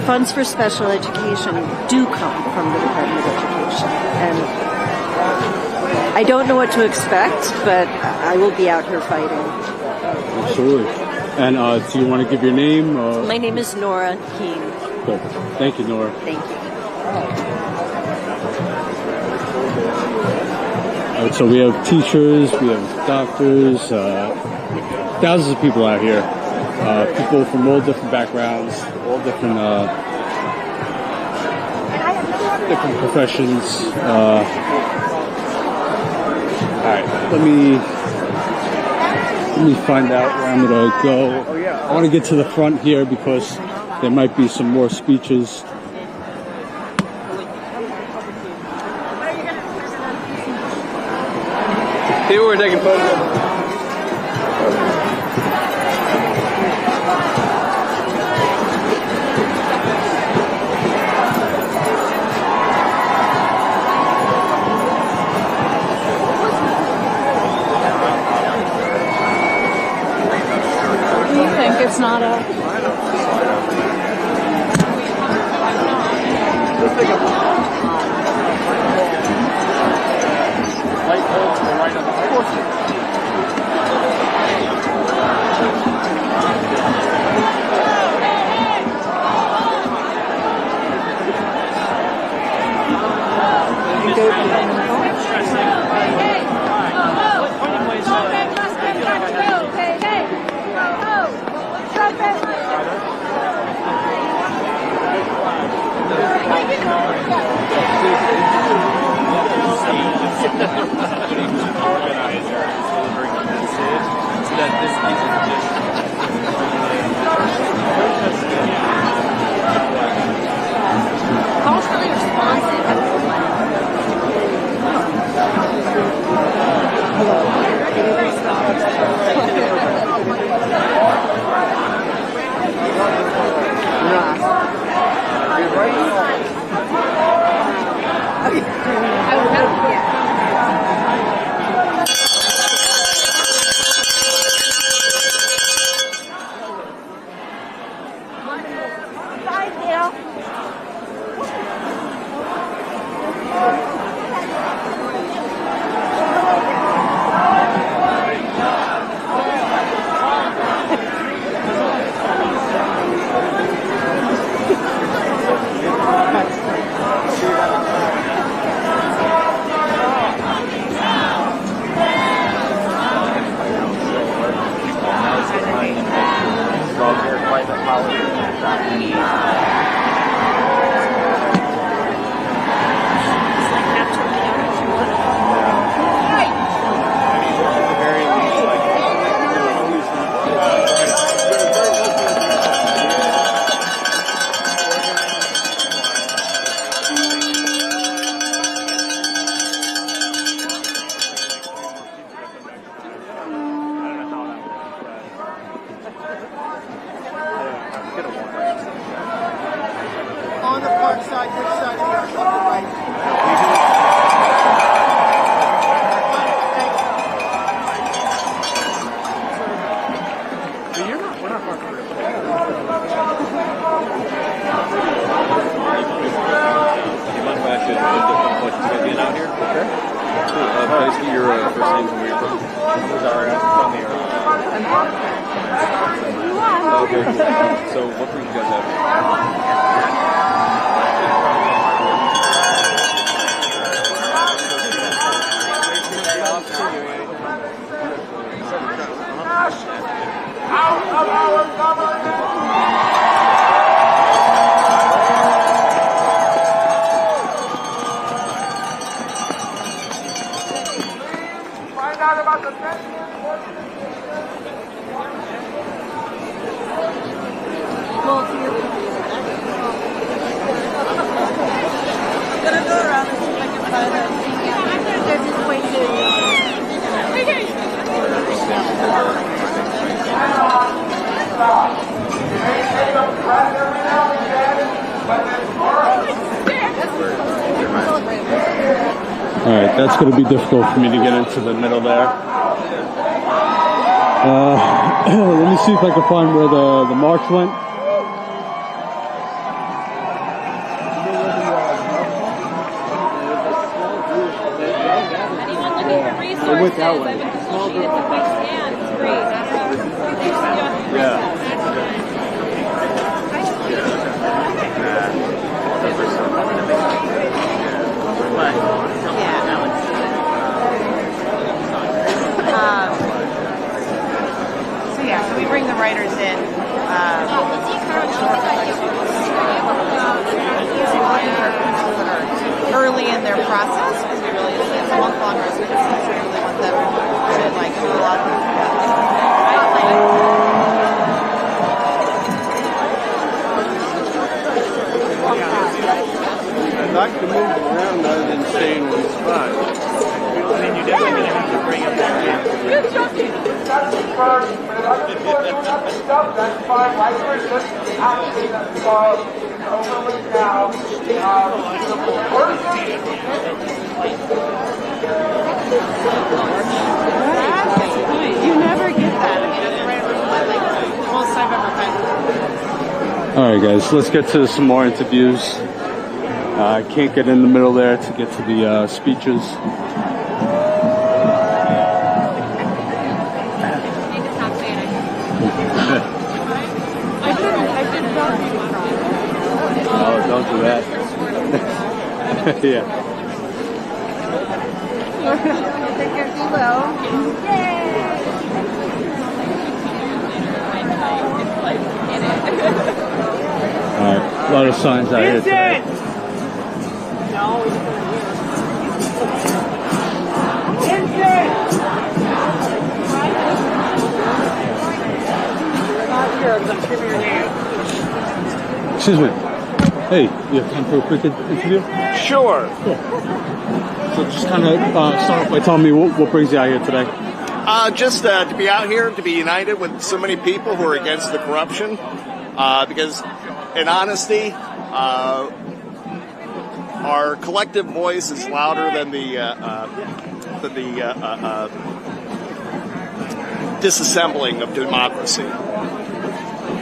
Funds for special education do come from the Department of Education, and I don't know what to expect, but I will be out here fighting. Absolutely. And do you want to give your name? My name is Nora Keene. Good. Thank you, Nora. Thank you. All right, so we have teachers, we have doctors, thousands of people out here. People from all different backgrounds, all different professions. All right, let me find out where I'm gonna go. I want to get to the front here because there might be some more speeches. People were taking photos. It's not a... Light bulbs to the right of the course. Which side are you on? Left or right? We're not far from it. Out here? Okay. Cool. Basically, your first name and where you're from? Zaria. From here. Okay, cool. So, what brings you guys out here? Out of our government! Find out about the I'm gonna go around and see if I can find it. They're just waiting. Alright, that's going to be difficult for me to get into the middle there. Let me see if I can find where the march went. It went that way. Yeah. So yeah, so we bring the writers in. Early in their process, because we really it's a month-long residency, so we really want them to like do a lot of I'd like to move around other than stay in one spot. I mean, you're definitely going to have to bring it back in. You never get that. I mean, that's like the most I've ever been. Alright guys, let's get to some more interviews. I can't get in the middle there to get to the speeches. Oh, don't do that. Yeah. Alright, a lot of signs out here today. Excuse me. Hey, you have time for a quick interview? Sure. Cool. So just kind of start off by telling me what brings you out here today. Just to be out here, to be united with so many people who are against the corruption, because in honesty, our collective voice is louder than the disassembling of democracy.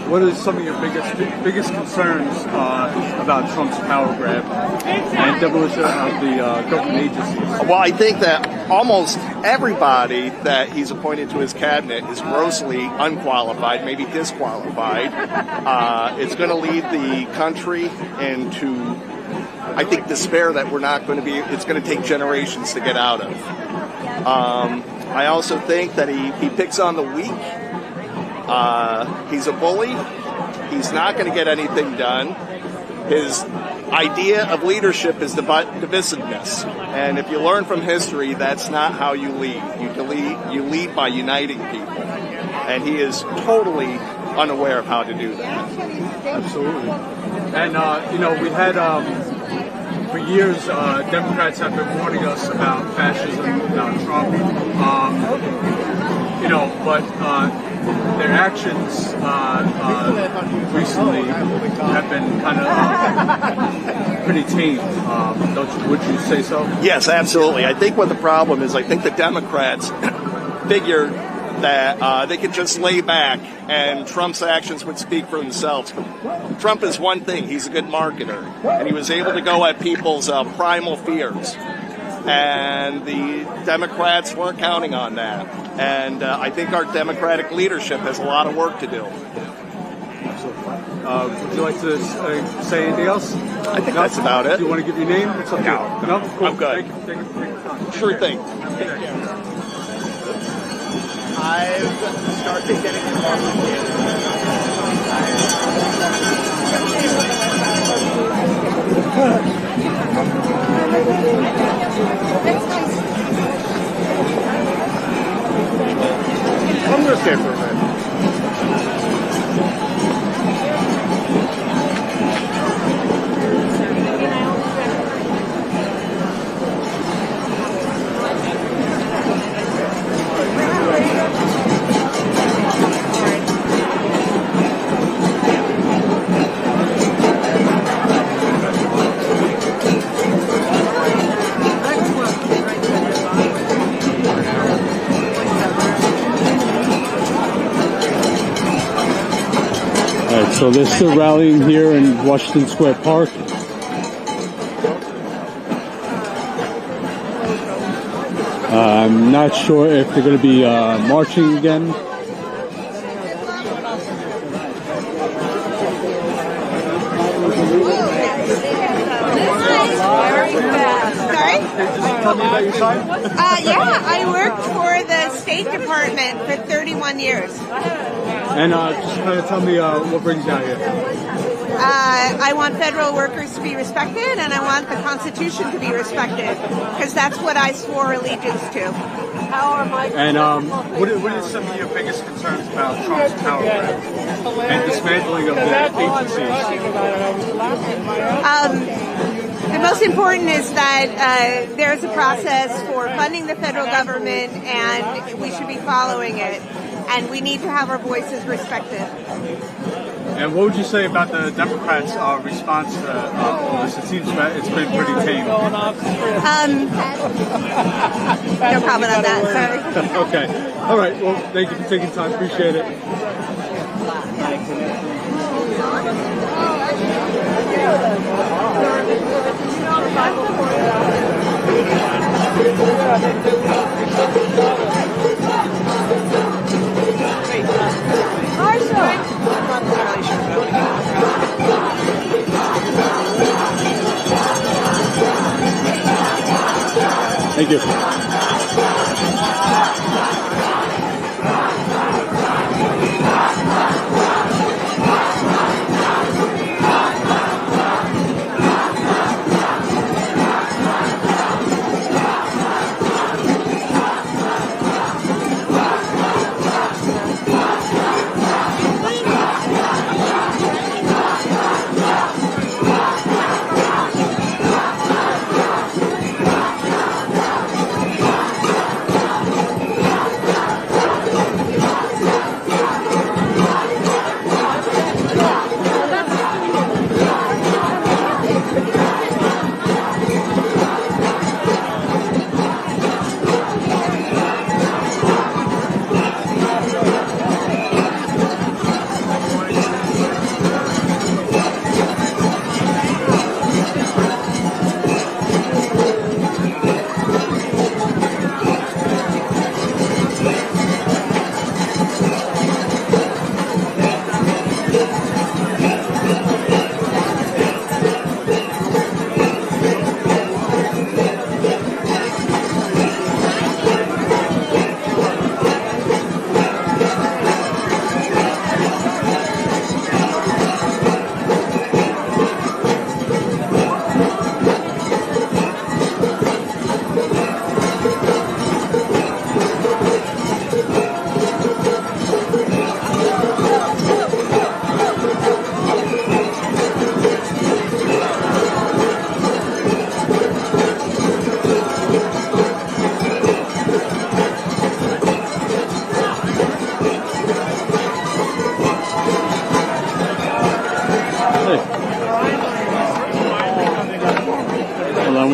What are some of your biggest concerns about Trump's power grab and demolition of the government agencies? Well, I think that almost everybody that he's appointed to his cabinet is grossly unqualified, maybe disqualified. It's going to lead the country into, I think, despair that we're not going to be, it's going to take generations to get out of. I also think that he picks on the weak. He's a bully. He's not going to get anything done. His idea of leadership is divisiveness. And if you learn from history, that's not how you lead. You lead by uniting people. And he is totally unaware of how to do that. Absolutely. And, we had, for years, Democrats have been warning us about fascism, about Trump. But their actions recently have been kind of pretty tame. Would you say so? Yes, absolutely. I think what the problem is, I think the Democrats figure that they could just lay back and Trump's actions would speak for themselves. But Trump is one thing. He's a good marketer. And he was able to go at people's primal fears. And the Democrats weren't counting on that. And I think our Democratic leadership has a lot of work to do. Would you like to say anything else? I think that's about it. Do you want to give your name? It's okay. No? Cool. I'm good. Thank you for your time. Sure thing. I've started getting involved with I'm going to stay for a minute. So they're still rallying here in Washington Square Park. I'm not sure if they're going to be marching again. Sorry? Tell me about your side. Yeah, I worked for the State Department for 31 years. And just kind of tell me what brings you out here. I want federal workers to be respected, and I want the Constitution to be respected, because that's what I swore allegiance to. And what are some of your biggest concerns about Trump's power grab and dismantling of the agencies? The most important is that there's a process for funding the federal government, and we should be following it. And we need to have our voices respected. And what would you say about the Democrats' response to all this? It seems that it's been pretty tame. No comment on that, sorry. Okay. All right. Well, thank you for taking time. Appreciate it. Thank you.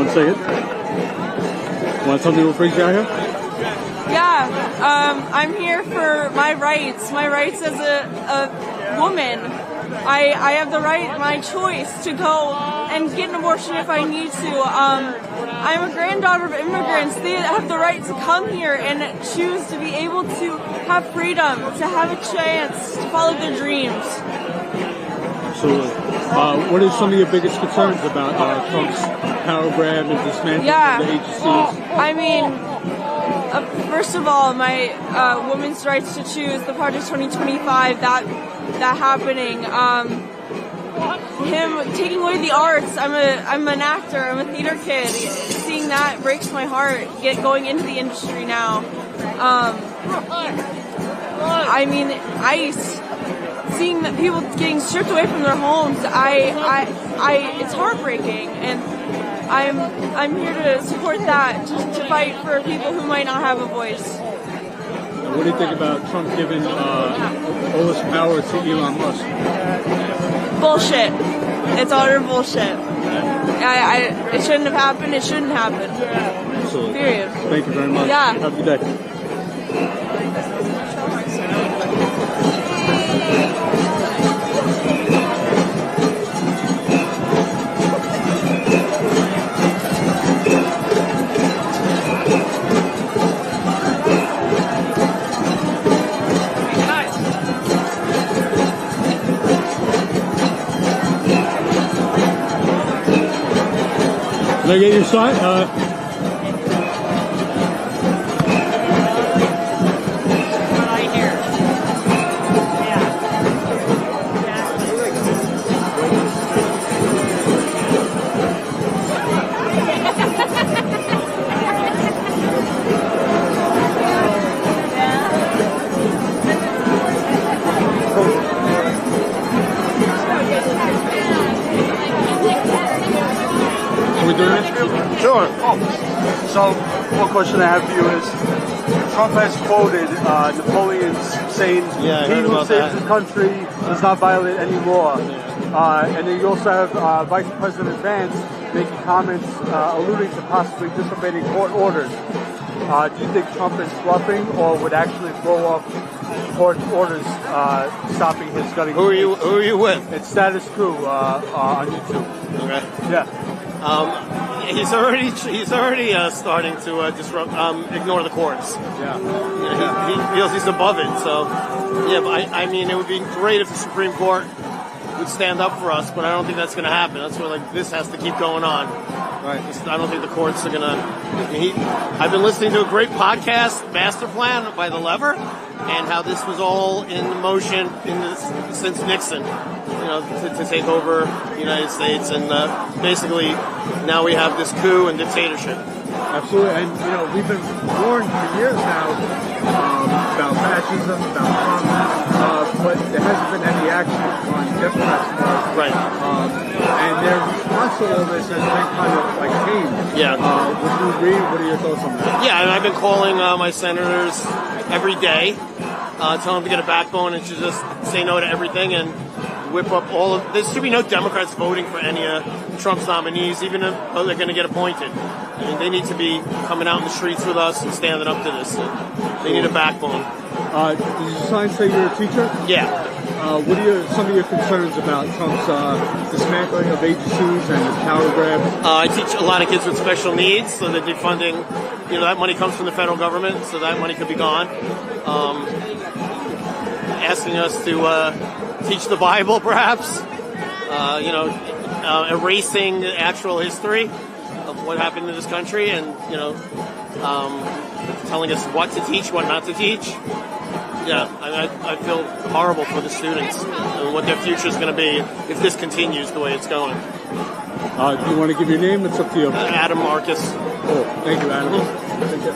1 second. Want to tell me what brings you out here? Yeah, I'm here for my rights as a woman. I have the right, my choice to go and get an abortion if I need to. I'm a granddaughter of immigrants. They have the right to come here and choose to be able to have freedom, to have a chance to follow their dreams. Absolutely. What are some of your biggest concerns about Trump's power grab and dismantling of the agencies? I mean, first of all, my women's rights to choose, the Project 2025, that happening. Him taking away the arts. I'm an actor. I'm a theater kid. Seeing that breaks my heart. Going into the industry now. I mean, ICE. Seeing that people getting stripped away from their homes. It's heartbreaking, and I'm here to support that. Just to fight for people who might not have a voice. What do you think about Trump giving all this power to Elon Musk? Bullshit. It's utter bullshit. It shouldn't have happened. It shouldn't happen. Absolutely. Period. Thank you very much. Yeah. Have a good day. Can I get your sign? Sure. So, one question I have for you is, Trump has quoted Napoleon's saying, he who saves the country does not violate any law. And then you also have Vice President Vance making comments alluding to possibly disobeying court orders. Do you think Trump is bluffing or would actually blow off court orders stopping his gunning? Who are you with? It's Status Coup on YouTube. Okay. Yeah. He's already starting to disrupt, ignore the courts. Yeah. He feels he's above it. So, yeah. But I mean, it would be great if the Supreme Court would stand up for us, but I don't think that's going to happen. That's where this has to keep going on. Right. I don't think the courts are going to. I've been listening to a great podcast, Master Plan by The Lever, and how this was all in motion since Nixon. To take over the United States, and basically now we have this coup and dictatorship. Absolutely, and we've been warned for years now about fascism, about Trump, but there hasn't been any action on Democrats' part. Right. And their response to all this has been kind of tame. Yeah. Would you agree? What are your thoughts on that? Yeah, I've been calling my senators every day, telling them to get a backbone and to just say no to everything and whip up all of. There should be no Democrats voting for any of Trump's nominees, even if they're going to get appointed. I mean, they need to be coming out in the streets with us and standing up to this. They need a backbone. Did you sign say you're a teacher? Yeah. What are some of your concerns about Trump's dismantling of agencies and his power grab? I teach a lot of kids with special needs, so that defunding, that money comes from the federal government, so that money could be gone. Asking us to teach the Bible, perhaps. Erasing the actual history of what happened in this country, and telling us what to teach, what not to teach. Yeah, I feel horrible for the students and what their future is going to be if this continues the way it's going. Do you want to give your name? It's up to you. Adam Marcus. Oh, thank you, Adam. Thank you.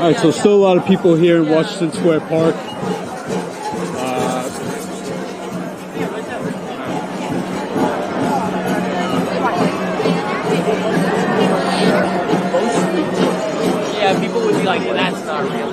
All right, so still a lot of people here in Washington Square Park. Yeah, people would be like, well, that's not real.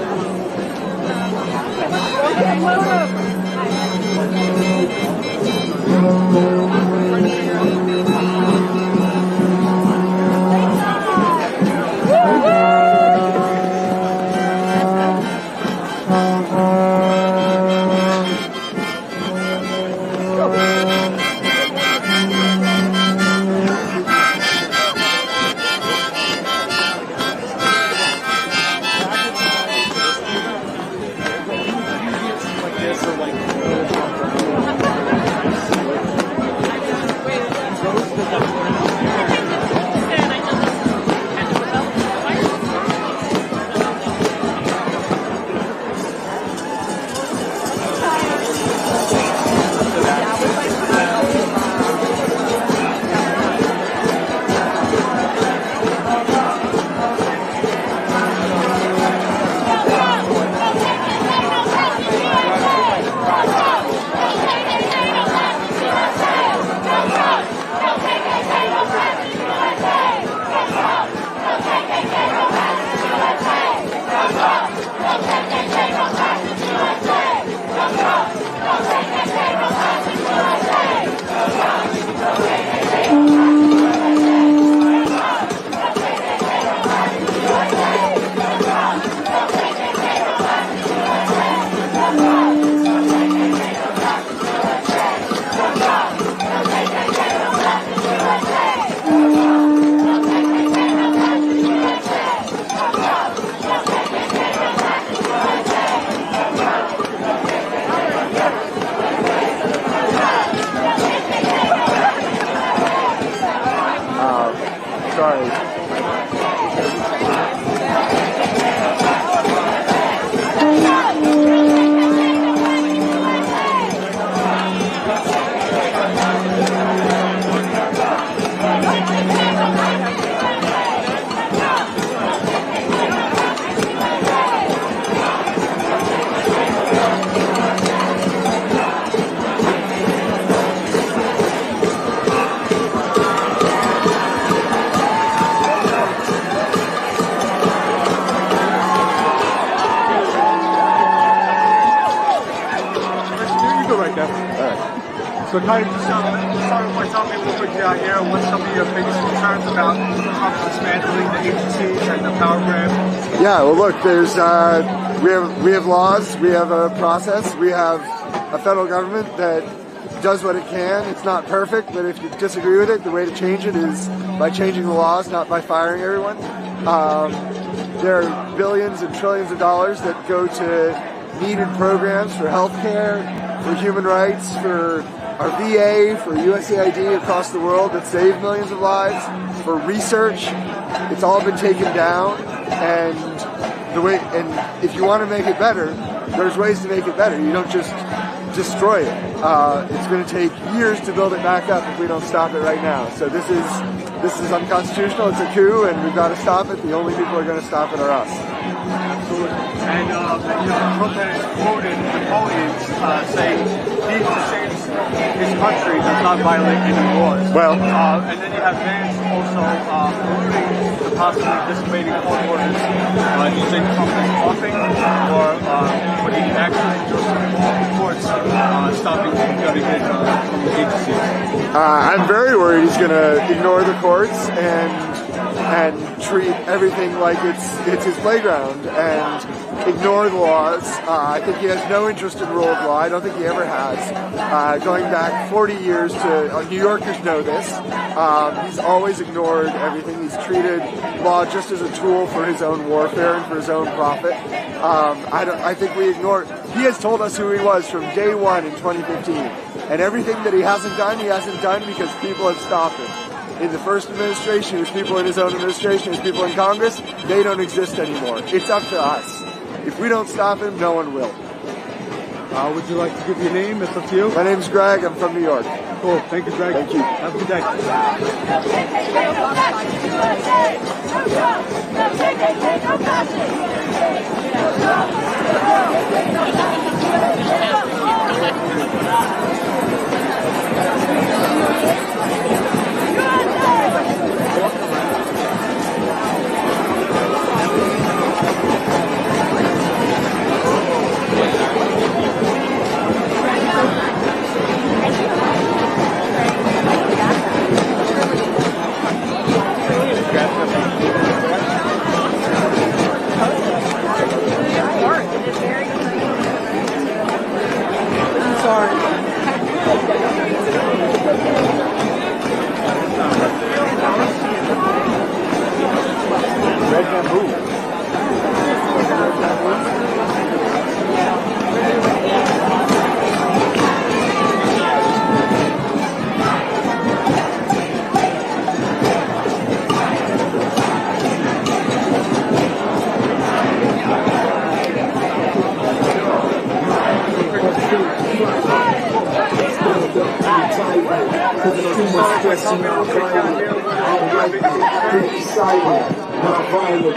So kind of just start by telling me a little bit here what some of your biggest concerns about Trump dismantling the agencies and the power grab. Yeah, well look, there's we have laws, we have a process, we have a federal government that does what it can. It's not perfect, but if you disagree with it, the way to change it is by changing the laws, not by firing everyone. There are billions and trillions of dollars that go to needed programs for healthcare, for human rights, for our VA, for USAID across the world that save millions of lives, for research. It's all been taken down, and if you want to make it better, there's ways to make it better. You don't just destroy it. It's going to take years to build it back up if we don't stop it right now. So this is unconstitutional. It's a coup, and we've got to stop it. The only people who are going to stop it are us. Absolutely. And Trump has quoted Napoleon saying he who saves his country does not violate any laws. Well, and then you have Vance also alluding to possibly disobeying court orders. Do you think Trump is bluffing, or would he actually just involve the courts stopping him from the agencies? I'm very worried he's going to ignore the courts and treat everything like it's his playground and ignore the laws. I think he has no interest in rule of law. I don't think he ever has. Going back 40 years to New Yorkers know this. He's always ignored everything. He's treated law just as a tool for his own warfare and for his own profit. I think we ignore. He has told us who he was from day one in 2015, and everything that he hasn't done because people have stopped him. In the first administration, it was people in his own administration, it was people in Congress. They don't exist anymore. It's up to us. If we don't stop him, no one will. Would you like to give your name? It's up to you. My name's Greg. I'm from New York. Cool. Thank you, Greg. Thank you. Have a good day.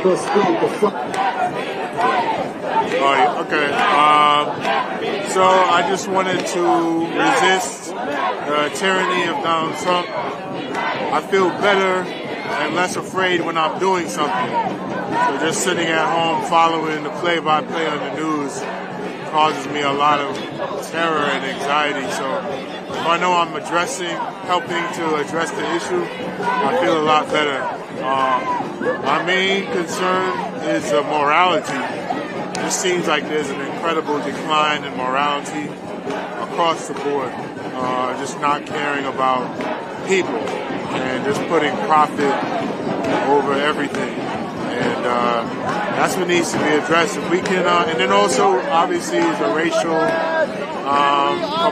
Okay. So I just wanted to resist the tyranny of Donald Trump. I feel better and less afraid when I'm doing something. So just sitting at home following the play-by-play on the news causes me a lot of terror and anxiety. So if I know I'm helping to address the issue, I feel a lot better. My main concern is morality. It seems like there's an incredible decline in morality across the board. Just not caring about people and just putting profit over everything. And that's what needs to be addressed. If we can, and then also obviously is a racial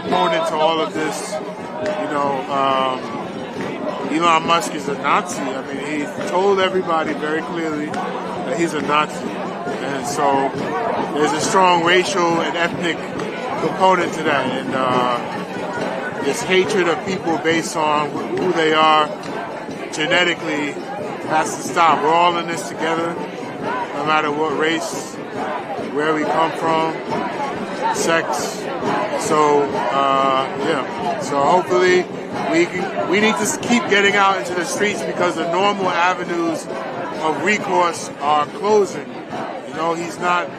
component to all of this. Elon Musk is a Nazi. I mean, he told everybody very clearly that he's a Nazi. And so there's a strong racial and ethnic component to that. And this hatred of people based on who they are genetically has to stop. We're all in this together, no matter what race, where we come from, sex. So, So hopefully we need to keep getting out into the streets because the normal avenues of recourse are closing. He's not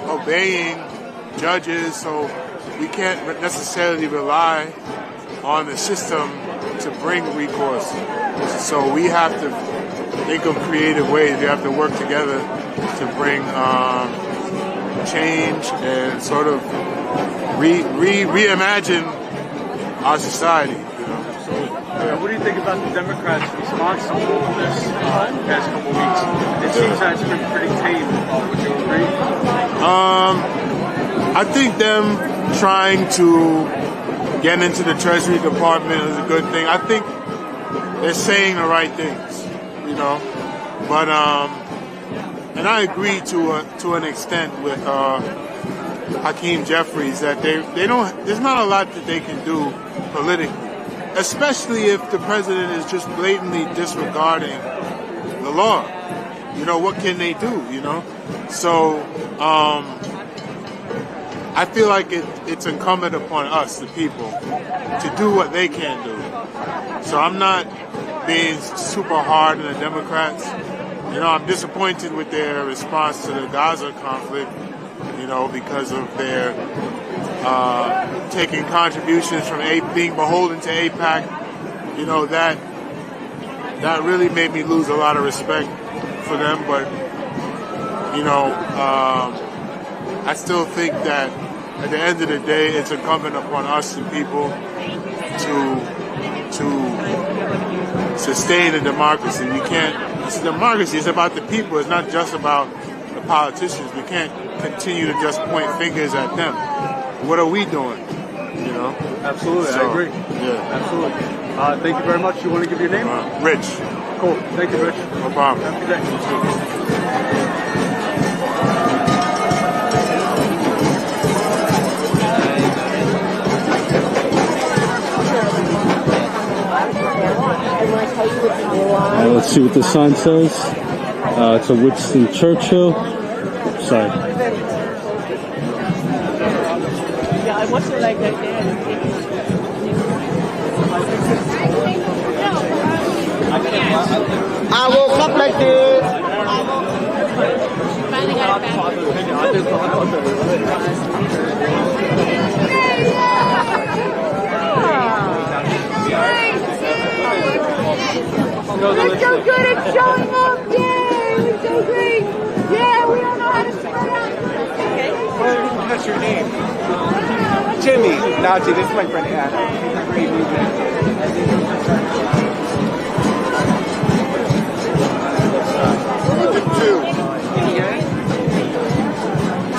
obeying judges, so we can't necessarily rely on the system to bring recourse. So we have to think of creative ways. We have to work together to bring change and sort of reimagine our society. What do you think about the Democrats' response to all of this the past couple of weeks? It seems that it's been pretty tame. Would you agree? I think them trying to get into the Treasury Department is a good thing. I think they're saying the right things, But and I agree to an extent with Hakeem Jeffries that they don't. There's not a lot that they can do politically. Especially if the president is just blatantly disregarding the law. What can they do, So, I feel like it's incumbent upon us, the people, to do what they can do. So I'm not being super hard on the Democrats. I'm disappointed with their response to the Gaza conflict, because of their taking contributions from being beholden to AIPAC, that really made me lose a lot of respect for them. But, I still think that at the end of the day, it's incumbent upon us, the people, to sustain a democracy. It's a democracy. It's about the people. It's not just about the politicians. We can't continue to just point fingers at them. What are we doing? Absolutely, I agree. Yeah, absolutely. Thank you very much. You want to give your name? Rich. Cool. Thank you, Rich. No problem. Have a good day. Let's see what the sign says. It's a Winston Churchill. Sorry. Yeah, what's it like right there? I woke up like this. We're so good at showing up! Yay! We're so great! Yeah, we don't know how to spread out. Okay. What's your name? Jimmy. Naji, this is my friend Anna. Great movement. Two.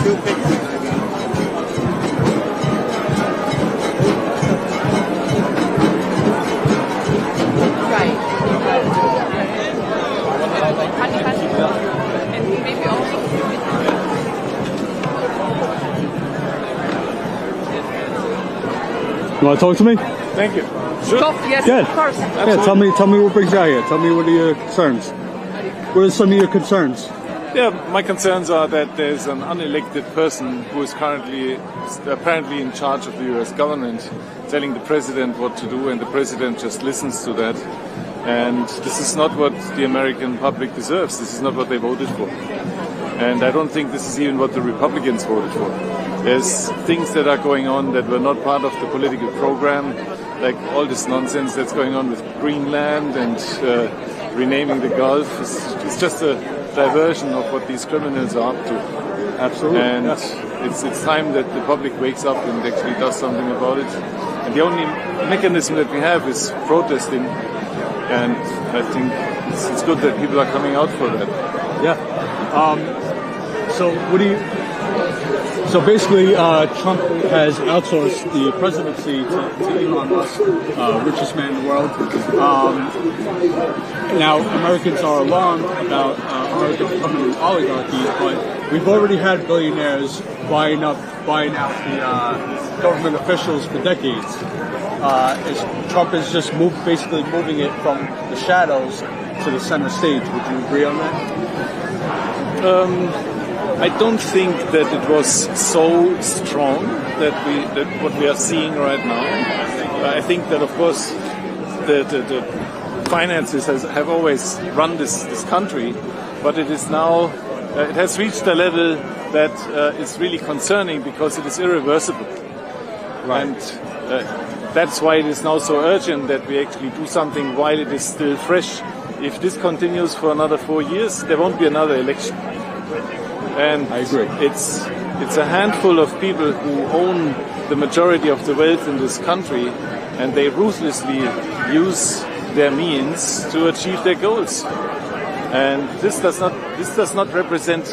Two pictures. You want to talk to me? Thank you. Sure. Yes, Good. of course. Yeah, tell me what brings you out here. Tell me what are your concerns. what are some of your concerns? Yeah, my concerns are that there's an unelected person who is currently apparently in charge of the US government, telling the president what to do, and the president just listens to that. And this is not what the American public deserves. This is not what they voted for. And I don't think this is even what the Republicans voted for. There's things that are going on that were not part of the political program, like all this nonsense that's going on with Greenland and renaming the Gulf. It's just a diversion of what these criminals are up to. Absolutely. And it's time that the public wakes up and actually does something about it. And the only mechanism that we have is protesting. And I think it's good that people are coming out for that. Yeah. So basically, Trump has outsourced the presidency to Elon Musk, richest man in the world. Now, Americans are alarmed about America becoming an oligarchy, but we've already had billionaires buying out the government officials for decades. Trump is just basically moving it from the shadows to the center stage. Would you agree on that? I don't think that it was so strong that what we are seeing right now. I think that, of course, the finances have always run this country, but it is now it has reached a level that is really concerning because it is irreversible. Right. And that's why it is now so urgent that we actually do something while it is still fresh. If this continues for another 4 years, there won't be another election. And I agree. It's a handful of people who own the majority of the wealth in this country, and they ruthlessly use their means to achieve their goals. And this does not represent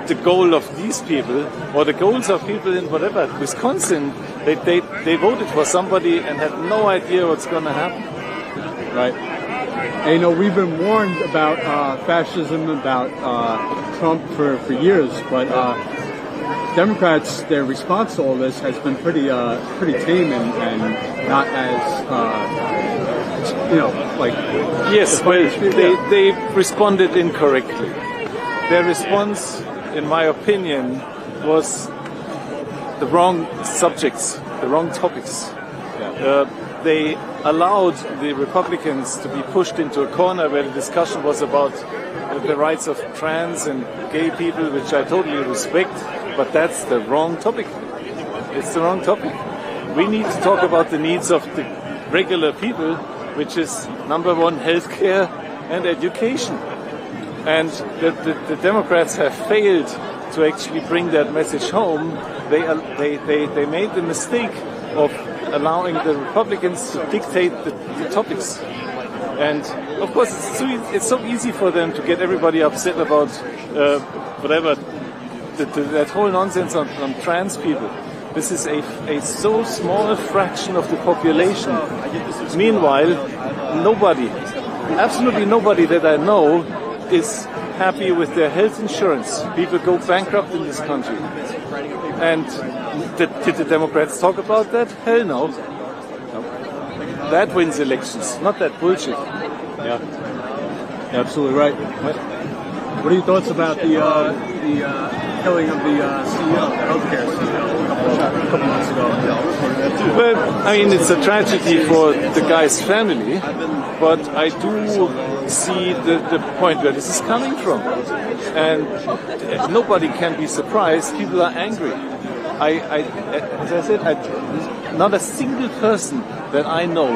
the goal of these people or the goals of people in whatever Wisconsin. They voted for somebody and had no idea what's going to happen. Right. And, we've been warned about fascism, about Trump for years, but Democrats, their response to all this has been pretty tame and not as Yes, well, they responded incorrectly. Their response, in my opinion, was the wrong subjects, the wrong topics. They allowed the Republicans to be pushed into a corner where the discussion was about the rights of trans and gay people, which I totally respect, but that's the wrong topic. It's the wrong topic. We need to talk about the needs of the regular people, which is number one, healthcare and education. And the Democrats have failed to actually bring that message home. They made the mistake of allowing the Republicans to dictate the topics. And of course, it's so easy for them to get everybody upset about whatever, that whole nonsense on trans people. This is a so small fraction of the population. Meanwhile, absolutely nobody that I know is happy with their health insurance. People go bankrupt in this country. And did the Democrats talk about that? Hell no. That wins elections, not that bullshit. Yeah, absolutely right. What are your thoughts about the killing of the CEO, the healthcare CEO, a couple months ago? Well, I mean, it's a tragedy for the guy's family, but I do see the point where this is coming from. And nobody can be surprised. People are angry. As I said, not a single person that I know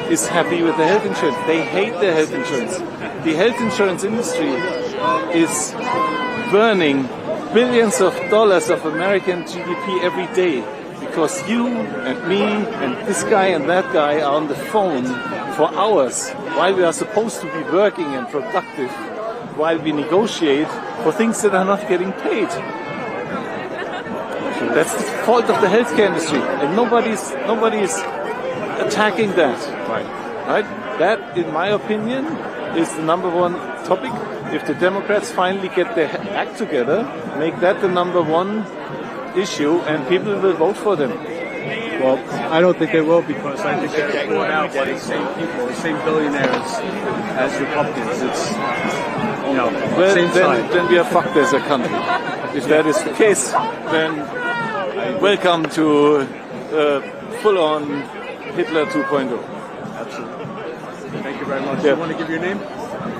is happy with the health insurance. They hate their health insurance. The health insurance industry is burning billions of dollars of American GDP every day because you and me and this guy and that guy are on the phone for hours while we are supposed to be working and productive, while we negotiate for things that are not getting paid. That's the fault of the healthcare industry, and nobody's attacking that. Right? That, in my opinion, is the number one topic. If the Democrats finally get their act together, make that the number one issue, and people will vote for them. Well, I don't think they will, because I think they're bought out by the same people, the same billionaires as Republicans. then we are fucked as a country. If that is the case, then welcome to full-on Hitler 2.0. Absolutely. Thank you very much. Yeah. You want to give your name?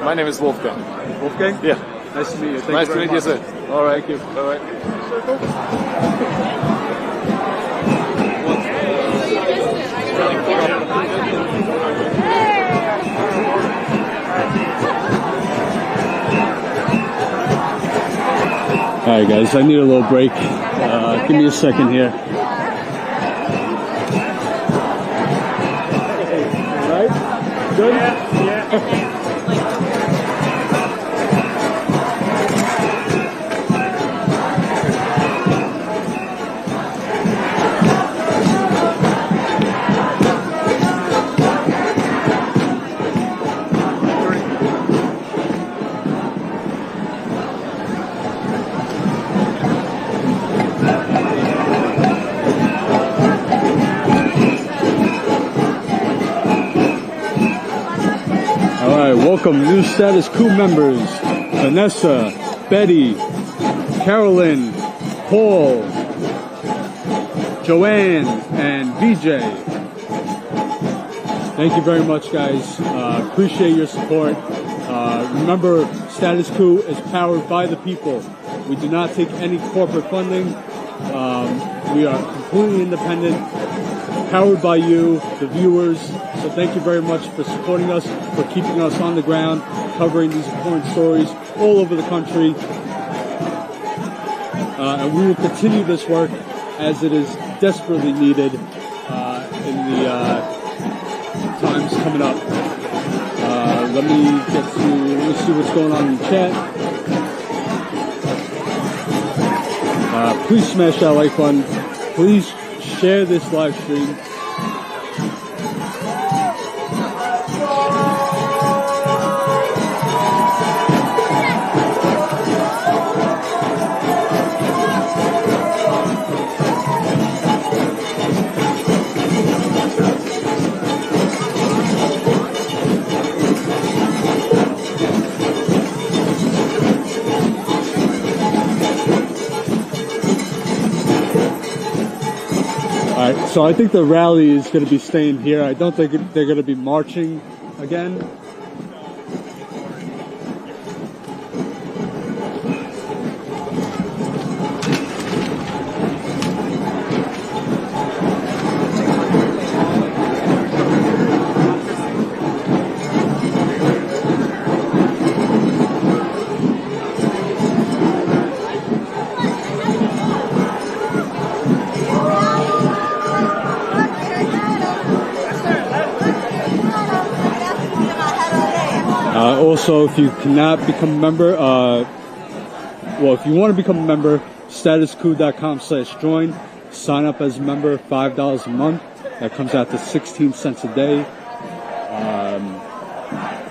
My name is Wolfgang. Wolfgang? Yeah. Nice to meet you. Nice to meet you, sir. All right. Thank you. Bye-bye. All right, guys, I need a little break. Give me a second here. All right? Good? Yeah. Welcome new Status Coup members, Vanessa, Betty, Carolyn, Paul, Joanne, and VJ. Thank you very much, guys. Appreciate your support. Remember, Status Coup is powered by the people. We do not take any corporate funding. We are completely independent, powered by you, the viewers. So thank you very much for supporting us, for keeping us on the ground, covering these important stories all over the country. And we will continue this work as it is desperately needed in the times coming up. Let me see what's going on in the chat. Please smash that like button. Please share this live stream. So I think the rally is going to be staying here. I don't think they're going to be marching again. Also, if you cannot become a member, if you want to become a member, statuscoup.com/join. Sign up as a member, $5 a month. That comes out to 16 cents a day.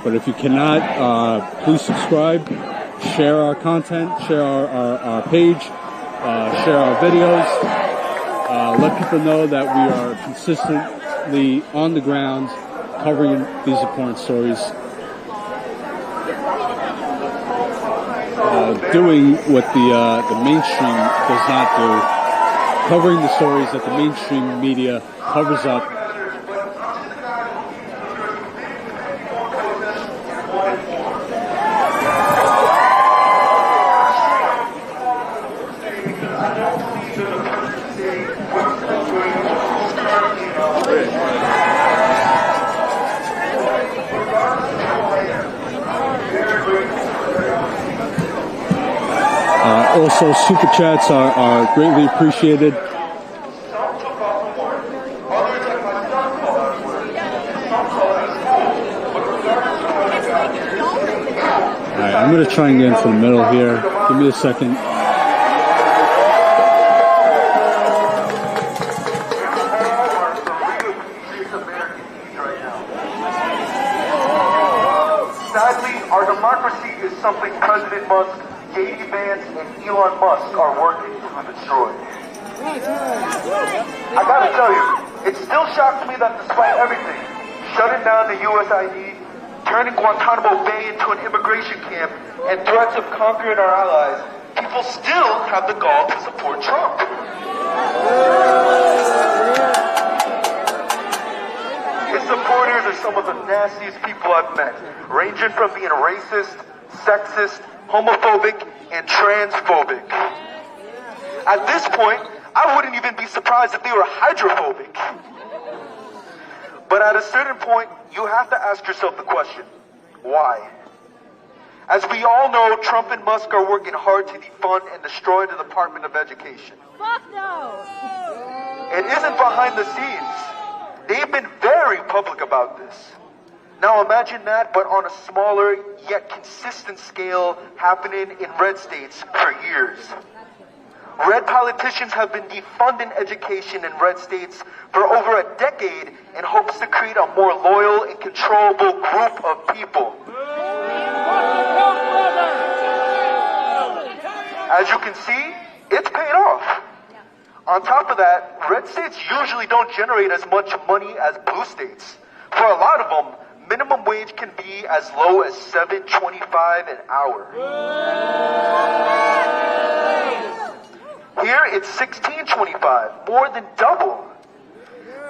But if you cannot, please subscribe, share our content, share our page, share our videos. Let people know that we are consistently on the ground covering these important stories. Doing what the mainstream does not do, covering the stories that the mainstream media covers up. Also, super chats are greatly appreciated. Alright, I'm going to try and get into the middle here. Give me a second. Sadly, our democracy is something President Musk, J.D. Vance, and Elon Musk are working to destroy. I gotta tell you, it still shocks me that despite everything, shutting down the USID, turning Guantanamo Bay into an immigration camp, and threats of conquering our allies, people still have the gall to support Trump. His supporters are some of the nastiest people I've met, ranging from being racist, sexist, homophobic, and transphobic. At this point, I wouldn't even be surprised if they were hydrophobic. But at a certain point, you have to ask yourself the question, why? As we all know, Trump and Musk are working hard to defund and destroy the Department of Education. Fuck no! It isn't behind the scenes. They've been very public about this. Now imagine that, but on a smaller yet consistent scale happening in red states for years. Red politicians have been defunding education in red states for over a decade in hopes to create a more loyal and controllable group of people. As you can see, it's paid off. On top of that, red states usually don't generate as much money as blue states. For a lot of them, minimum wage can be as low as $7.25 an hour. Here, it's $16.25, more than double.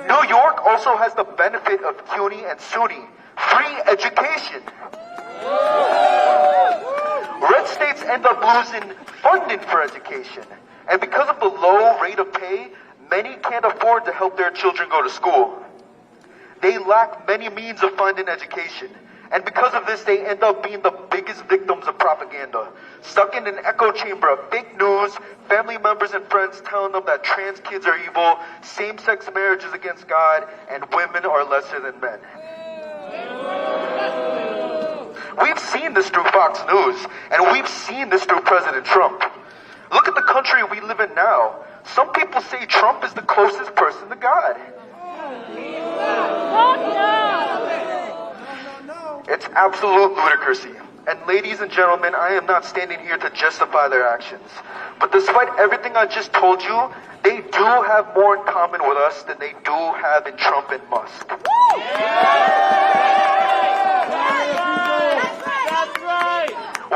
New York also has the benefit of CUNY and SUNY, free education. Red states end up losing funding for education. And because of the low rate of pay, many can't afford to help their children go to school. They lack many means of funding education. And because of this, they end up being the biggest victims of propaganda. Stuck in an echo chamber of fake news, family members and friends telling them that trans kids are evil, same-sex marriage is against God, and women are lesser than men. We've seen this through Fox News, and we've seen this through President Trump. Look at the country we live in now. Some people say Trump is the closest person to God. It's absolute ludicrousy. And ladies and gentlemen, I am not standing here to justify their actions. But despite everything I just told you, they do have more in common with us than they do have in Trump and Musk.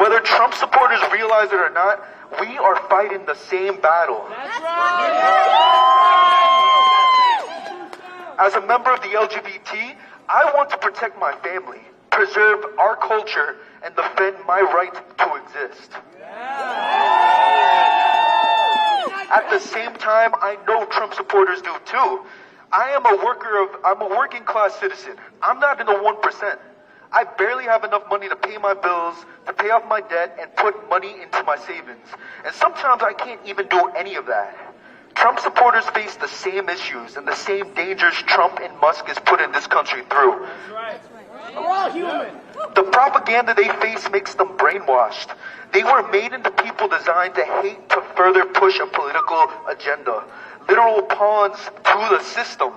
Whether Trump supporters realize it or not, we are fighting the same battle. As a member of the LGBT, I want to protect my family, preserve our culture, and defend my right to exist. At the same time, I know Trump supporters do too. I'm a working class citizen. I'm not in the 1%. I barely have enough money to pay my bills, to pay off my debt, and put money into my savings. And sometimes I can't even do any of that. Trump supporters face the same issues and the same dangers Trump and Musk is putting this country through. That's right. We're all human. The propaganda they face makes them brainwashed. They were made into people designed to hate to further push a political agenda. Literal pawns to the system.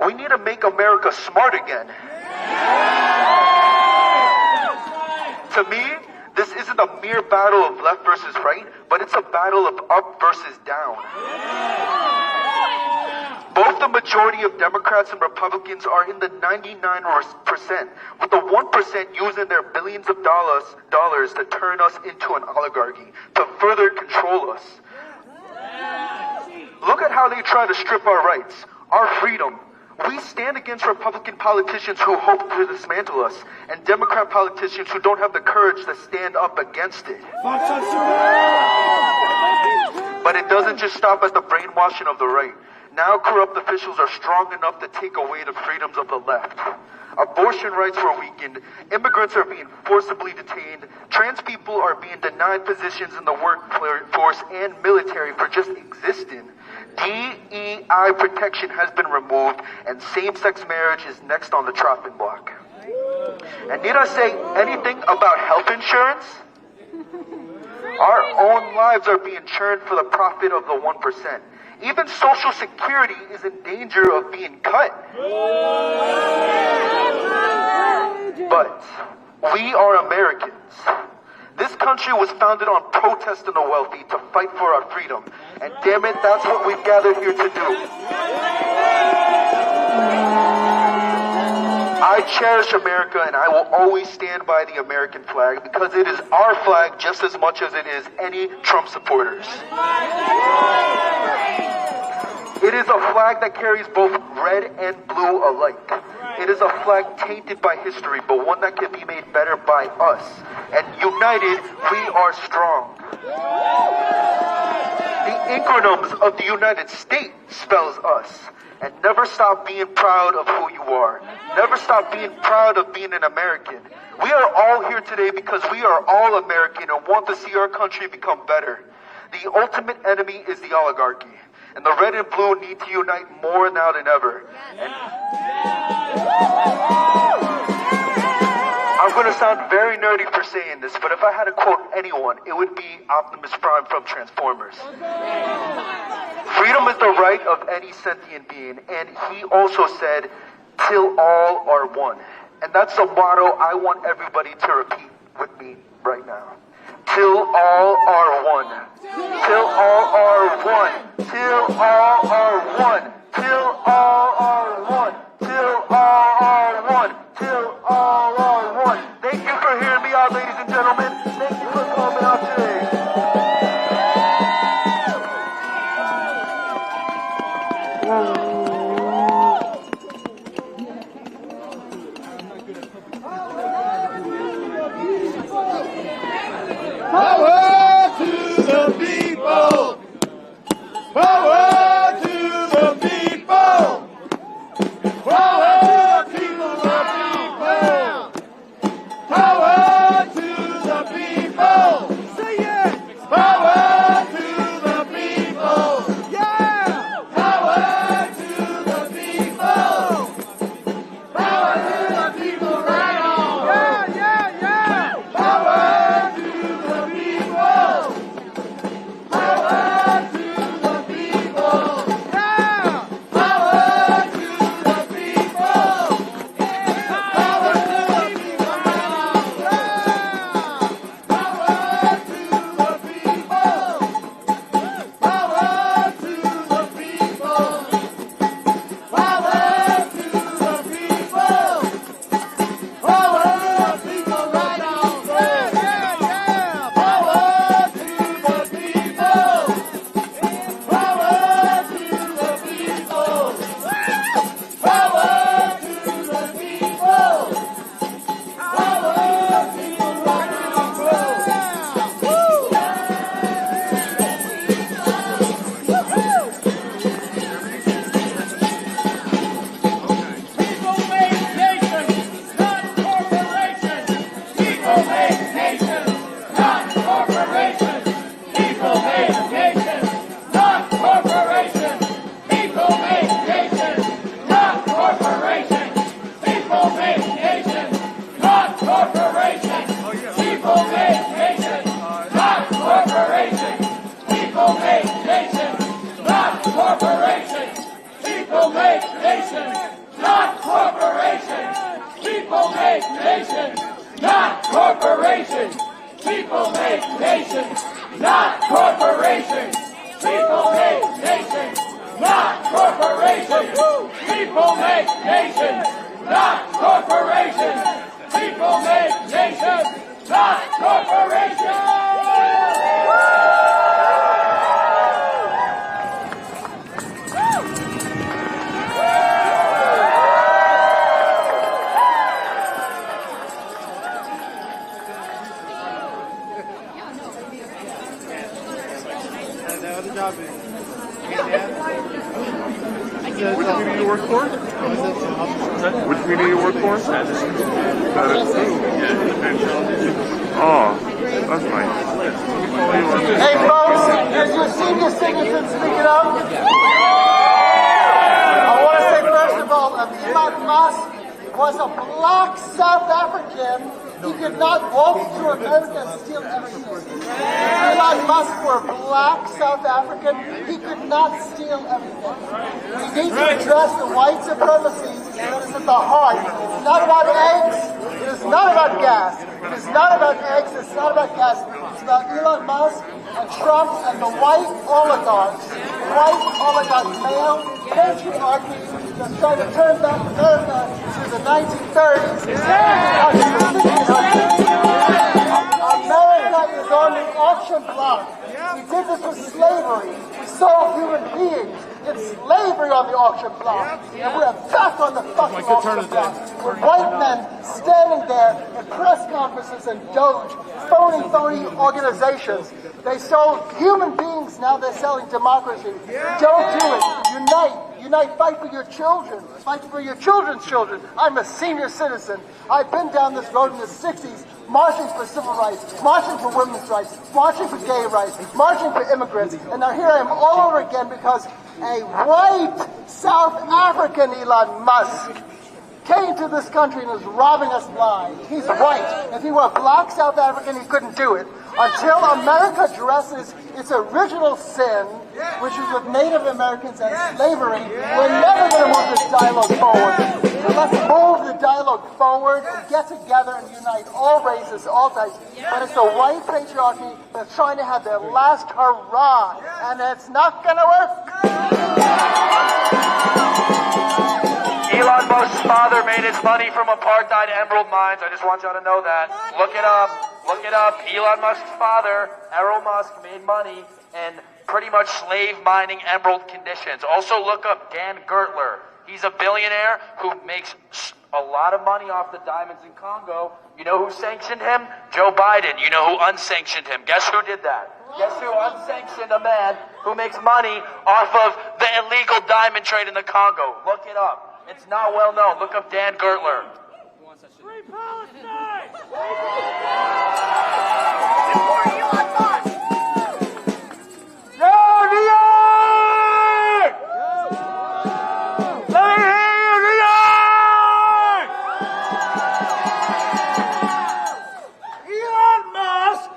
We need to make America smart again. To me, this isn't a mere battle of left versus right, but it's a battle of up versus down. Both the majority of Democrats and Republicans are in the 99%, with the 1% using their billions of dollars to turn us into an oligarchy, to further control us. Look at how they try to strip our rights, our freedom. We stand against Republican politicians who hope to dismantle us, and Democrat politicians who don't have the courage to stand up against it. But it doesn't just stop at the brainwashing of the right. Now corrupt officials are strong enough to take away the freedoms of the left. Abortion rights were weakened, immigrants are being forcibly detained, trans people are being denied positions in the workforce and military for just existing. DEI protection has been removed, and same-sex marriage is next on the chopping block. And need I say anything about health insurance? Our own lives are being churned for the profit of the 1%. Even Social Security is in danger of being cut. But we are Americans. This country was founded on protest of the wealthy to fight for our freedom. And damn it, that's what we've gathered here to do. I I cherish America, and I will always stand by the American flag because it is our flag just as much as it is any Trump supporters. It is a flag that carries both red and blue alike. It is a flag tainted by history, but one that can be made better by us. And united, we are strong. The acronyms of the United States spells us. And never stop being proud of who you are. Never stop being proud of being an American. We are all here today because we are all American and want to see our country become better. The ultimate enemy is the oligarchy. And the red and blue need to unite more now than ever. And I'm going to sound very nerdy for saying this, but if I had to quote anyone, it would be Optimus Prime from Transformers. Freedom is the right of any sentient being, and he also said, till all are one. And that's a motto I want everybody to repeat with me right now. Till all are one. Till all are one. Till all are one. Till all are one. Till all are one. Till all are one. Thank you for hearing me out, ladies and gentlemen. Thank you for coming out today. Power to the people! Power to the people! Power to the people! Power to the people! Say it! Power to the people! Yeah! Power to the people! Power to the people right on! Yeah, yeah, yeah! Power to the people! Power to the people! Yeah! Power to the people! Power to the people right on! Yeah! Power to the people! Power to the people! Power to the people! Power to the people right on! Yeah, yeah, yeah! Power to the people! Power to the people! Power to the people! Power people right on! People make nations, not corporations. People make nations, not corporations. People make nations, not corporations. People make nations, not corporations. People make nations, not corporations. People make nations, not corporations. People make nations, not corporations. People make nations, not corporations. People make nations, not corporations. People make nations, not corporations. People make nations, not corporations. People make nations, not corporations. People make nations, not corporations. Which community you work for? Which community you work for? Status Coup. Oh, that's nice. Hey folks, as your senior citizens speaking up, I want to say first of all, Elon Musk was a black South African. He could not walk to America and steal everything. Elon Musk were black South African. He could not steal everything. We need to address the white supremacy that is at the heart. It's not about eggs. It is not about gas. It is not about eggs. It's not about gas. It's about Elon Musk and Trump and the white oligarchs white oligarch male patriarchy that's trying to turn back America to the 1930s. America is on the auction block. We did this with slavery. We sold human beings in slavery on the auction block. And we're back on the fucking auction block. With white men standing there in press conferences and Doge, phony organizations. They sold human beings, now they're selling democracy. Don't do it. Unite, fight for your children. Fight for your children's children. I'm a senior citizen. I've been down this road in the 60s, marching for civil rights, marching for women's rights, marching for gay rights, marching for immigrants. And now here I am all over again because a white South African Elon Musk came to this country and is robbing us blind. He's white. If he were a black South African, he couldn't do it. Until America addresses its original sin, which is with Native Americans and slavery, we're never going to move this dialogue forward. So let's move the dialogue forward and get together and unite all races, all types. But it's the white patriarchy that's trying to have their last hurrah, and it's not going to work. Elon Musk's father made his money from apartheid emerald mines. I just want y'all to know that. Look it up. Look it up. Elon Musk's father, Errol Musk, made money in pretty much slave mining emerald conditions. Also look up Dan Gertler. He's a billionaire who makes a lot of money off the diamonds in Congo. You know who sanctioned him? Joe Biden. You know who unsanctioned him? Guess who did that? Guess who unsanctioned a man who makes money off of the illegal diamond trade in the Congo? Look it up. It's not well known. Look up Dan Gertler. Free Palestine! Yo, New York! Let me hear you, New York! Elon Musk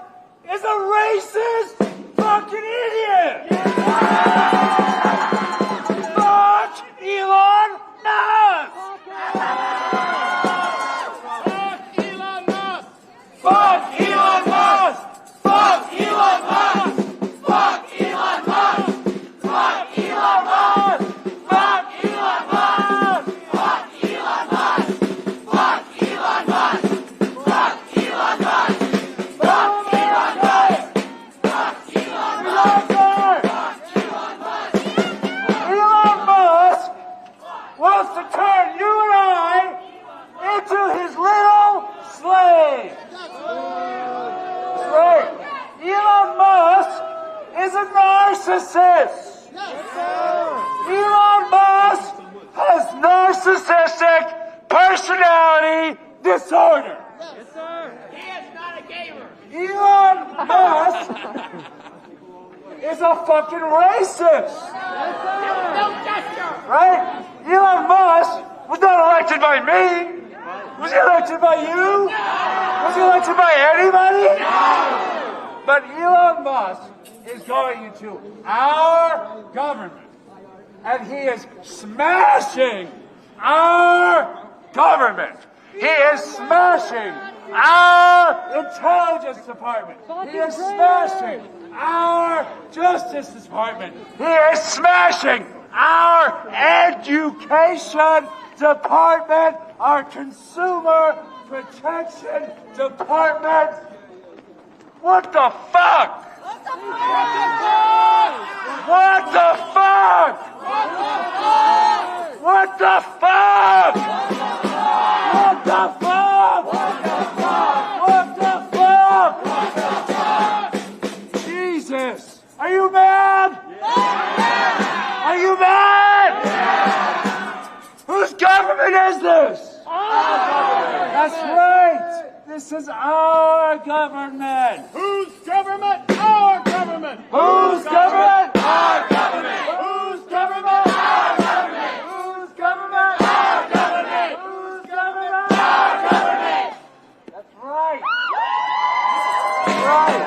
is a racist fucking idiot! Fuck Elon Musk! Fuck Elon Musk! Fuck Elon Musk! Fuck Elon Musk! Fuck Elon Musk! Fuck Elon Musk! Fuck Elon Musk! Fuck Elon Musk! Fuck Elon Musk! Fuck Elon Musk! Fuck Elon Musk! Elon Musk wants to turn you and I into his little slave. Right. Elon Musk is a narcissist. Elon Musk has narcissistic personality disorder. Yes, sir. He is not a gamer. Elon Musk is a fucking racist. Right? Elon Musk was not elected by me. Was he elected by you? Was he elected by anybody? But Elon Musk is going into our government, and he is smashing our government. He is smashing our intelligence department. He is smashing our justice department. He is smashing our education department, our consumer protection department. What the fuck? What the fuck? What the fuck? What the fuck? What the fuck? What the fuck? Jesus, are you mad? Are you mad? Whose government is this? That's right. This is our government. Whose government? Our government. Whose government? Our government. Whose government? Our government. Whose government? Our government. Whose government? Our government. That's right. That's right.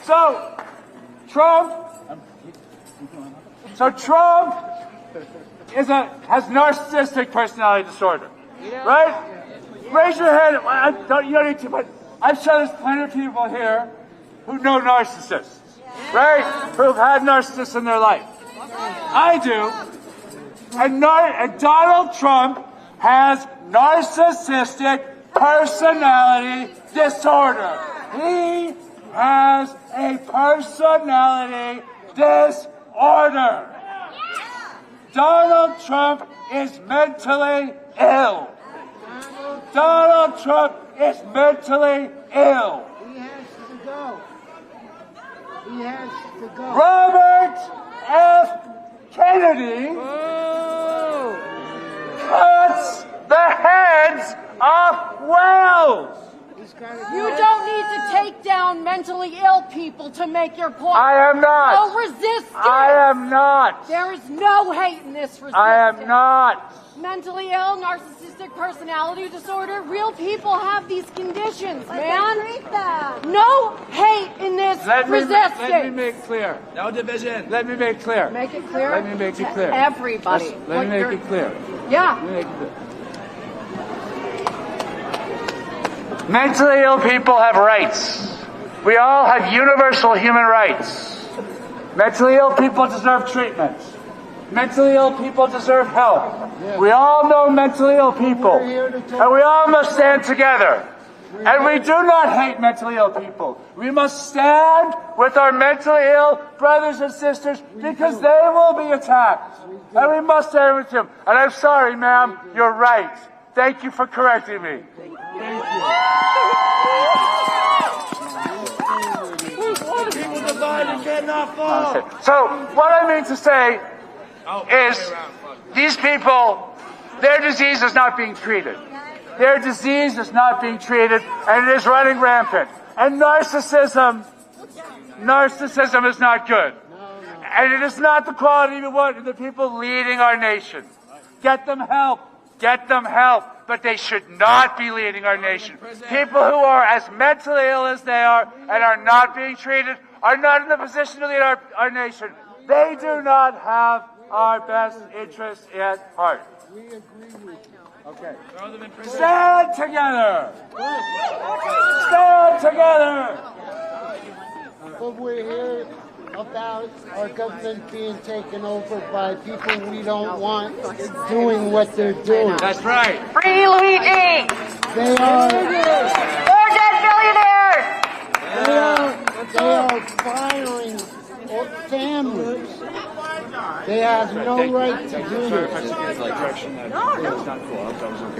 So Trump has narcissistic personality disorder, right? Raise your hand. You don't need to, but I've shown there's plenty of people here who know narcissists. right, who've had narcissists in their life. I do. And Donald Trump has narcissistic personality disorder. He has a personality disorder. Donald Trump is mentally ill. Donald Trump is mentally ill. He has to go. He has to go. Robert F. Kennedy cuts the heads off whales. You don't need to take down mentally ill people to make your point. I am not. No resistance. I am not. There is no hate in this resistance. I am not. Mentally ill, narcissistic personality disorder. Real people have these conditions, man. No hate in this resistance. Let me make clear. No division. Let me make clear. Make it clear. Let me make it clear. Everybody. Let me make it clear. Yeah. Let me make it clear. Mentally ill people have rights. We all have universal human rights. Mentally ill people deserve treatment. Mentally ill people deserve help. We all know mentally ill people. And we all must stand together. And we do not hate mentally ill people. We must stand with our mentally ill brothers and sisters because they will be attacked. And we must stand with them. And I'm sorry, ma'am, you're right. Thank you for correcting me. Thank you. People divide and cannot fall. So what I mean to say is these people, their disease is not being treated. Their disease is not being treated, and it is running rampant. And narcissism is not good. And it is not the quality we want in the people leading our nation. Get them help. Get them help. But they should not be leading our nation. People who are as mentally ill as they are and are not being treated are not in the position to lead our nation. They do not have our best interests at heart. We agree with you. Okay. Stand together. Stand together. But we're here about our government being taken over by people we don't want doing what they're doing. That's right. Free Luigi! They are. More dead billionaires! They are firing families. They have no right to do this.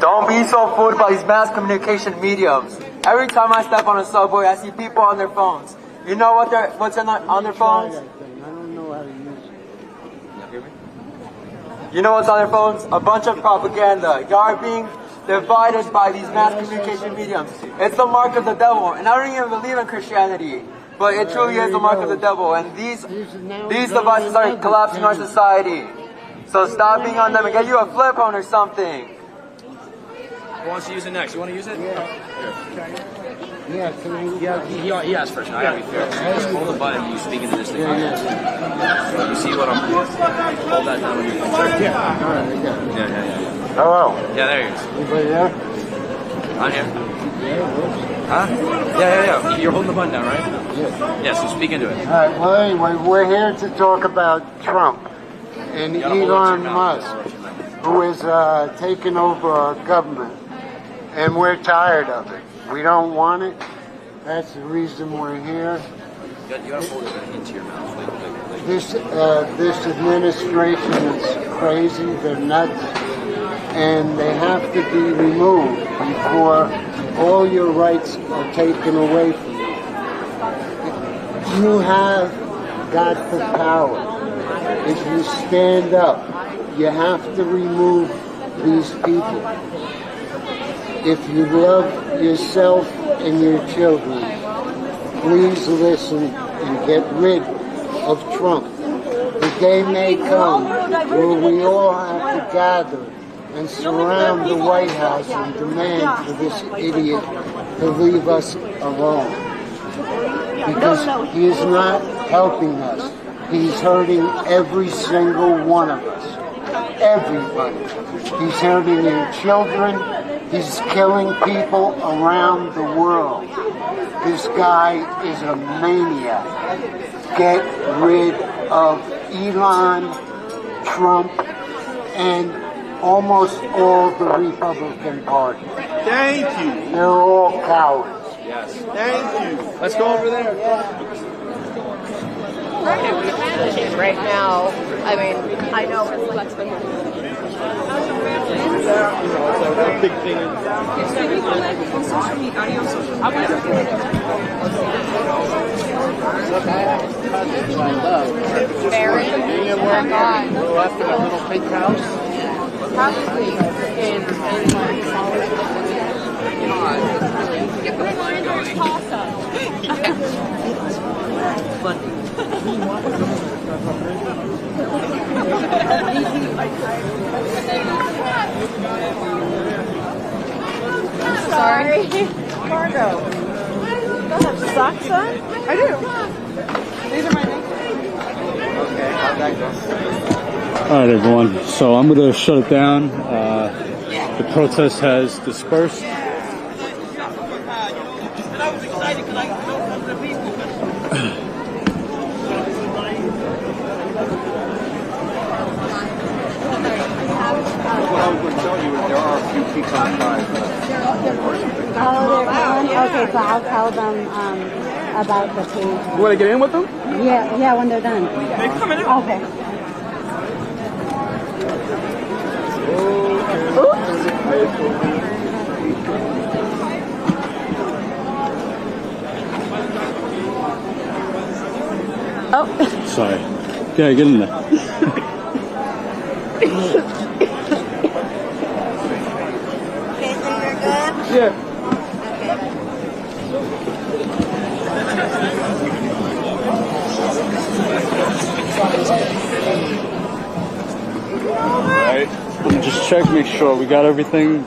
Don't be so fooled by these mass communication mediums. Every time I step on a subway, I see people on their phones. You know what's on their phones? I don't know how to use it. You know what's on their phones? A bunch of propaganda. Y'all are being divided by these mass communication mediums. It's the mark of the devil. And I don't even believe in Christianity. But it truly is the mark of the devil. And these devices are collapsing our society. So stop being on them and get you a flip phone or something. Who wants to use it next? You want to use it? Yeah, he asked first. Now I gotta be fair. Just hold the button and you speak into this thing. You see what I'm... Hold that down. Yeah. All right, Yeah. Hello. Yeah, there he is. Anybody there? I'm here. Huh? Yeah. You're holding the button down, right? Yeah, so speak into it. All right, well, anyway, we're here to talk about Trump and Elon Musk, who is taking over our government, and we're tired of it. We don't want it. That's the reason we're here. You gotta hold it into your mouth. This administration is crazy. They're nuts, and they have to be removed before all your rights are taken away from you. You have got the power. If you stand up, you have to remove these people. If you love yourself and your children, please listen and get rid of Trump. The day may come where we all have to gather and surround the White House and demand for this idiot to leave us alone. Because he is not helping us. He's hurting every single one of us. Everybody. He's hurting your children. He's killing people around the world. This guy is a maniac. Get rid of Elon, Trump, and almost all the Republican Party. Thank you. They're all cowards. Yes. Thank you. Let's go over there. Right now, I mean, I know it's like a big thing. Left in a little pink house. Probably Sorry. Cargo. Those have socks on? I do. These are my Okay, how'd that go? All right, everyone. So I'm going to shut it down. The protest has dispersed. What I was going to tell you is there are a few people outside. Oh, they're gone? Okay, so I'll tell them about the page. You want to get in with them? Yeah, when they're done. They're coming in. Okay. Oh. Sorry. Yeah, get in there. Yeah. Alright, let me just check, make sure we got everything.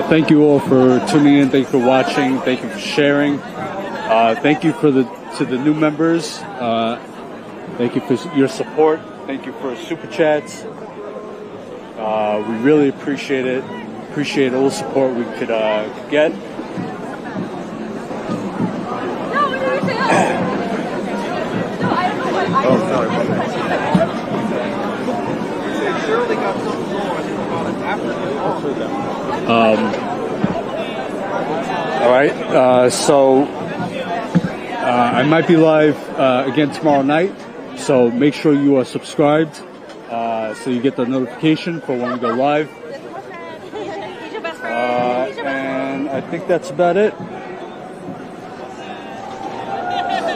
Thank you all for tuning in, thank you for watching, thank you for sharing. Thank you to the new members. Thank you for your support. Thank you for super chats. We really appreciate it. Appreciate all the support we could get. Oh, sorry about All right, so I might be live again tomorrow night, so make sure you are subscribed so you get the notification for when we go live. And I think that's about it.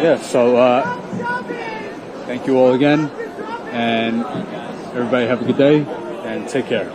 Yeah, so thank you all again, and everybody have a good day, and take care.